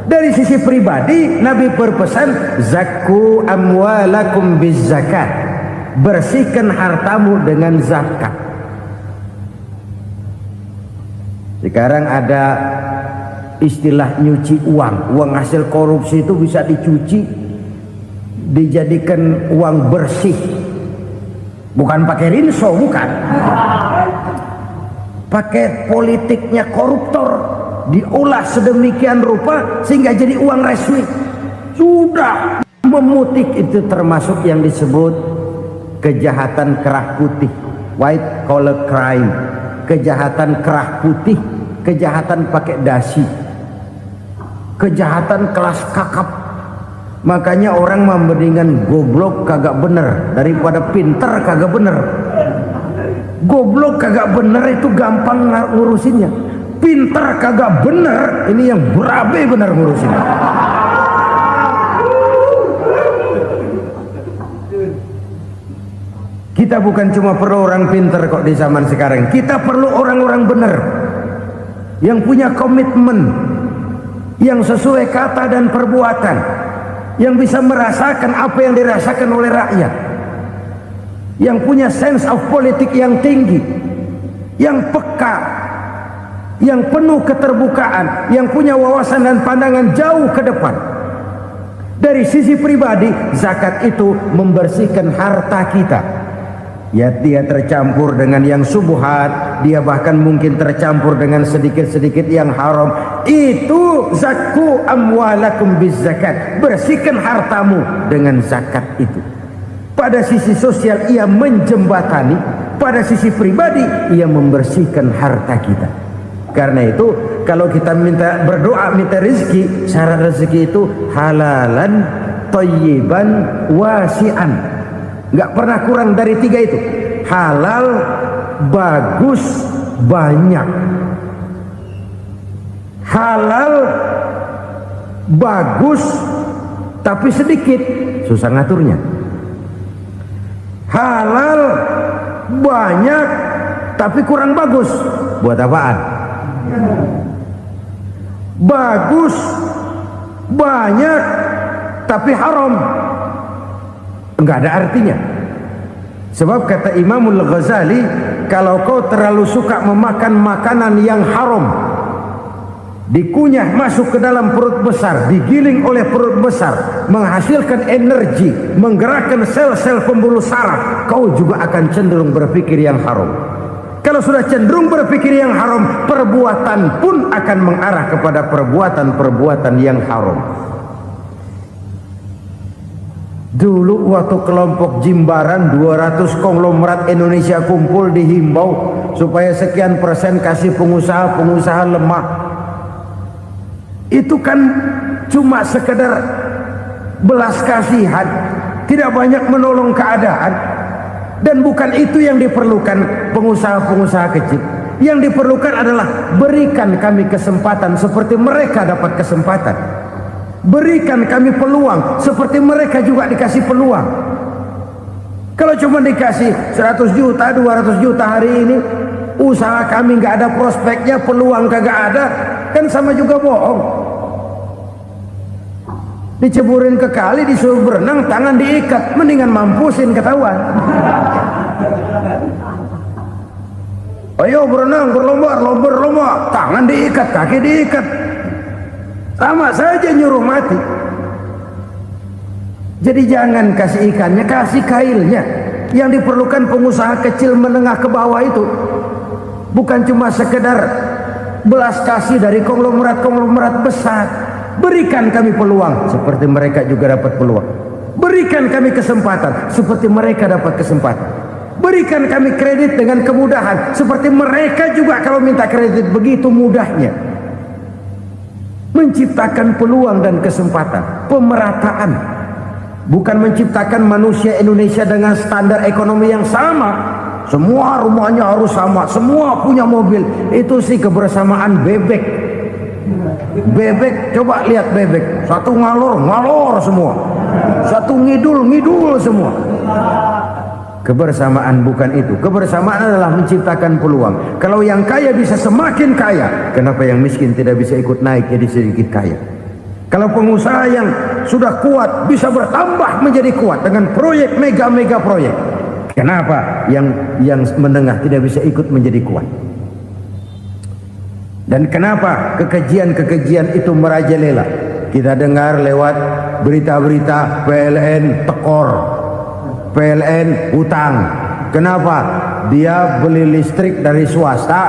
Dari sisi pribadi, Nabi berpesan, zakku amwalakum biz zakat. Bersihkan hartamu dengan zakat. Sekarang ada istilah nyuci uang. Uang hasil korupsi itu bisa dicuci, dijadikan uang bersih. Bukan pakai rinso, bukan. Pakai politiknya koruptor, diolah sedemikian rupa sehingga jadi uang resmi. Sudah memutik, itu termasuk yang disebut kejahatan kerah putih, white collar crime. Kejahatan kerah putih, kejahatan pakai dasi, kejahatan kelas kakap. Makanya orang mendingan goblok kagak bener daripada pinter kagak bener. Goblok kagak bener itu gampang ngurusinnya. Pinter kagak bener, ini yang berabe bener ngurusinnya. Kita bukan cuma perlu orang pinter kok di zaman sekarang. Kita perlu orang-orang bener yang punya komitmen, yang sesuai kata dan perbuatan, yang bisa merasakan apa yang dirasakan oleh rakyat, yang punya sense of politik yang tinggi, yang peka, yang penuh keterbukaan, yang punya wawasan dan pandangan jauh ke depan. Dari sisi pribadi, zakat itu membersihkan harta kita. Ya, dia tercampur dengan yang subuhat, dia bahkan mungkin tercampur dengan sedikit-sedikit yang haram. Itu zakku amwalakum biz zakat. Bersihkan hartamu dengan zakat itu. Pada sisi sosial ia menjembatani, pada sisi pribadi ia membersihkan harta kita. Karena itu kalau kita minta berdoa minta rezeki, syarat rezeki itu halalan thayyiban wasi'an. Nggak pernah kurang dari 3 itu. Halal, bagus, banyak. Halal, bagus, tapi sedikit, susah ngaturnya. Halal, banyak, tapi kurang bagus. Buat apaan? Bagus, banyak, tapi haram. Enggak ada artinya. Sebab kata Imamul Ghazali, kalau kau terlalu suka memakan makanan yang haram, dikunyah masuk ke dalam perut besar, digiling oleh perut besar, menghasilkan energi, menggerakkan sel-sel pembuluh saraf, kau juga akan cenderung berpikir yang haram. Kalau sudah cenderung berpikir yang haram, perbuatan pun akan mengarah kepada perbuatan-perbuatan yang haram. Dulu waktu kelompok Jimbaran 200 konglomerat Indonesia kumpul, dihimbau supaya sekian persen kasih pengusaha-pengusaha lemah. Itu kan cuma sekedar belas kasihan, tidak banyak menolong keadaan. Dan bukan itu yang diperlukan pengusaha-pengusaha kecil. Yang diperlukan adalah berikan kami kesempatan seperti mereka dapat kesempatan. Berikan kami peluang seperti mereka juga dikasih peluang. Kalau cuma dikasih 100 juta, 200 juta hari ini, usaha kami nggak ada prospeknya, peluang kagak ada, kan sama juga bohong. Diceburin ke kali, disuruh berenang, tangan diikat, mendingan mampusin ketahuan. Ayo berenang, berlomba, tangan diikat, kaki diikat, sama saja nyuruh mati. Jadi jangan kasih ikannya, kasih kailnya. Yang diperlukan pengusaha kecil menengah ke bawah itu bukan cuma sekedar belas kasih dari konglomerat-konglomerat besar, Berikan kami peluang seperti mereka juga dapat peluang. Berikan kami kesempatan seperti mereka dapat kesempatan. Berikan kami kredit dengan kemudahan seperti mereka juga kalau minta kredit begitu mudahnya. Menciptakan peluang dan kesempatan, pemerataan. Bukan menciptakan manusia Indonesia dengan standar ekonomi yang sama. Semua rumahnya harus sama, semua punya mobil. Itu sih kebersamaan bebek. Bebek, coba lihat bebek. Satu ngalor semua. Satu ngidul semua. Kebersamaan bukan itu. Kebersamaan adalah menciptakan peluang. Kalau yang kaya bisa semakin kaya, kenapa yang miskin tidak bisa ikut naik jadi sedikit kaya? Kalau pengusaha yang sudah kuat bisa bertambah menjadi kuat dengan proyek mega proyek, kenapa yang menengah tidak bisa ikut menjadi kuat? Dan kenapa kekejian itu merajalela? Kita dengar lewat berita-berita PLN tekor, PLN hutang. Kenapa? Dia beli listrik dari swasta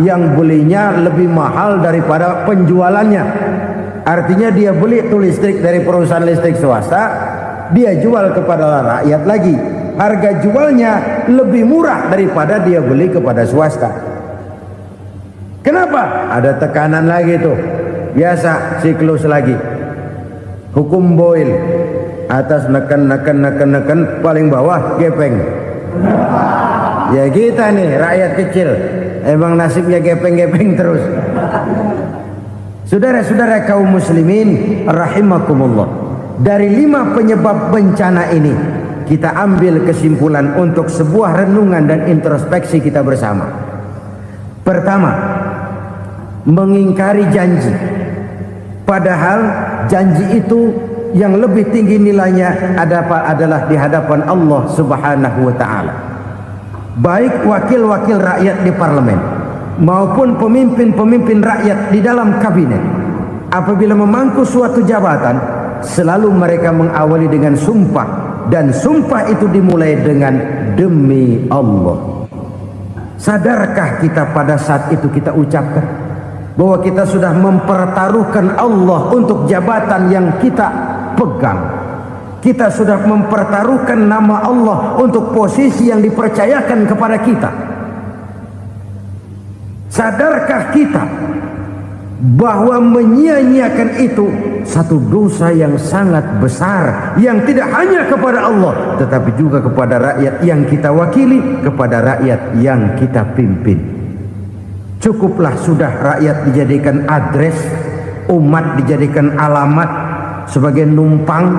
yang belinya lebih mahal daripada penjualannya. Artinya dia beli itu listrik dari perusahaan listrik swasta, dia jual kepada rakyat lagi. Harga jualnya lebih murah daripada dia beli kepada swasta. Kenapa? Ada tekanan lagi tuh. Biasa siklus lagi. Hukum Boyle. Atas neken, paling bawah gepeng. Ya kita nih rakyat kecil, emang nasibnya gepeng terus. Saudara-saudara kaum muslimin rahimakumullah, dari 5 penyebab bencana ini kita ambil kesimpulan untuk sebuah renungan dan introspeksi kita bersama. Pertama, mengingkari janji, padahal janji itu yang lebih tinggi nilainya adalah di hadapan Allah Subhanahu wa taala. Baik wakil-wakil rakyat di parlemen maupun pemimpin-pemimpin rakyat di dalam kabinet, apabila memangku suatu jabatan, selalu mereka mengawali dengan sumpah, dan sumpah itu dimulai dengan demi Allah. Sadarkah kita pada saat itu kita ucapkan bahwa kita sudah mempertaruhkan Allah untuk jabatan yang kita pegang? Kita sudah mempertaruhkan nama Allah untuk posisi yang dipercayakan kepada kita. Sadarkah kita bahwa menyia-nyiakan itu satu dosa yang sangat besar, yang tidak hanya kepada Allah tetapi juga kepada rakyat yang kita wakili, kepada rakyat yang kita pimpin. Cukuplah sudah rakyat dijadikan address, umat dijadikan alamat sebagai numpang.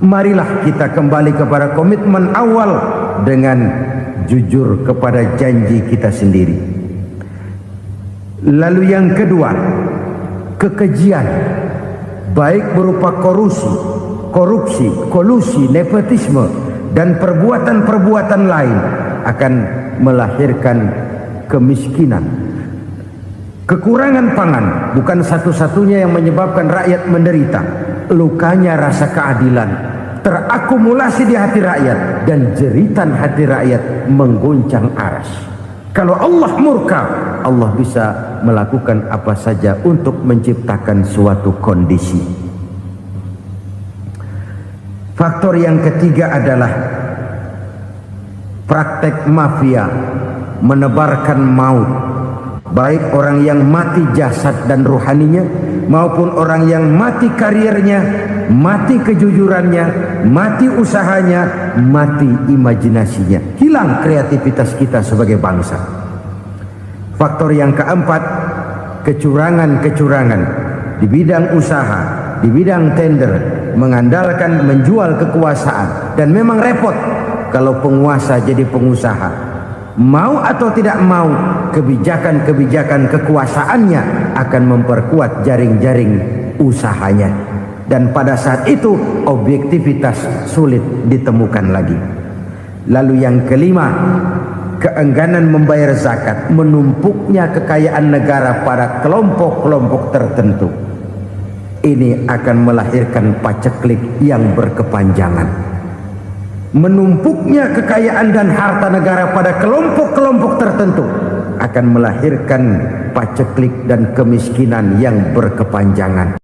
Marilah kita kembali kepada komitmen awal dengan jujur kepada janji kita sendiri. Lalu yang kedua, kekejian, baik berupa korupsi, kolusi, nepotisme, dan perbuatan-perbuatan lain akan melahirkan kemiskinan. Kekurangan pangan bukan satu-satunya yang menyebabkan rakyat menderita. Lukanya rasa keadilan terakumulasi di hati rakyat, dan jeritan hati rakyat mengguncang aras. Kalau Allah murka, Allah bisa melakukan apa saja untuk menciptakan suatu kondisi. Faktor yang ketiga adalah praktek mafia menebarkan maut, baik orang yang mati jasad dan rohaninya maupun orang yang mati karirnya, mati kejujurannya, mati usahanya, mati imajinasinya. Hilang kreativitas kita sebagai bangsa. Faktor yang keempat, kecurangan-kecurangan di bidang usaha, di bidang tender, mengandalkan menjual kekuasaan. Dan memang repot kalau penguasa jadi pengusaha. Mau atau tidak mau, kebijakan-kebijakan kekuasaannya akan memperkuat jaring-jaring usahanya. Dan pada saat itu objektivitas sulit ditemukan lagi. Lalu yang kelima, keengganan membayar zakat, menumpuknya kekayaan negara pada kelompok-kelompok tertentu. Ini akan melahirkan paceklik yang berkepanjangan. Menumpuknya kekayaan dan harta negara pada kelompok-kelompok tertentu akan melahirkan paceklik dan kemiskinan yang berkepanjangan.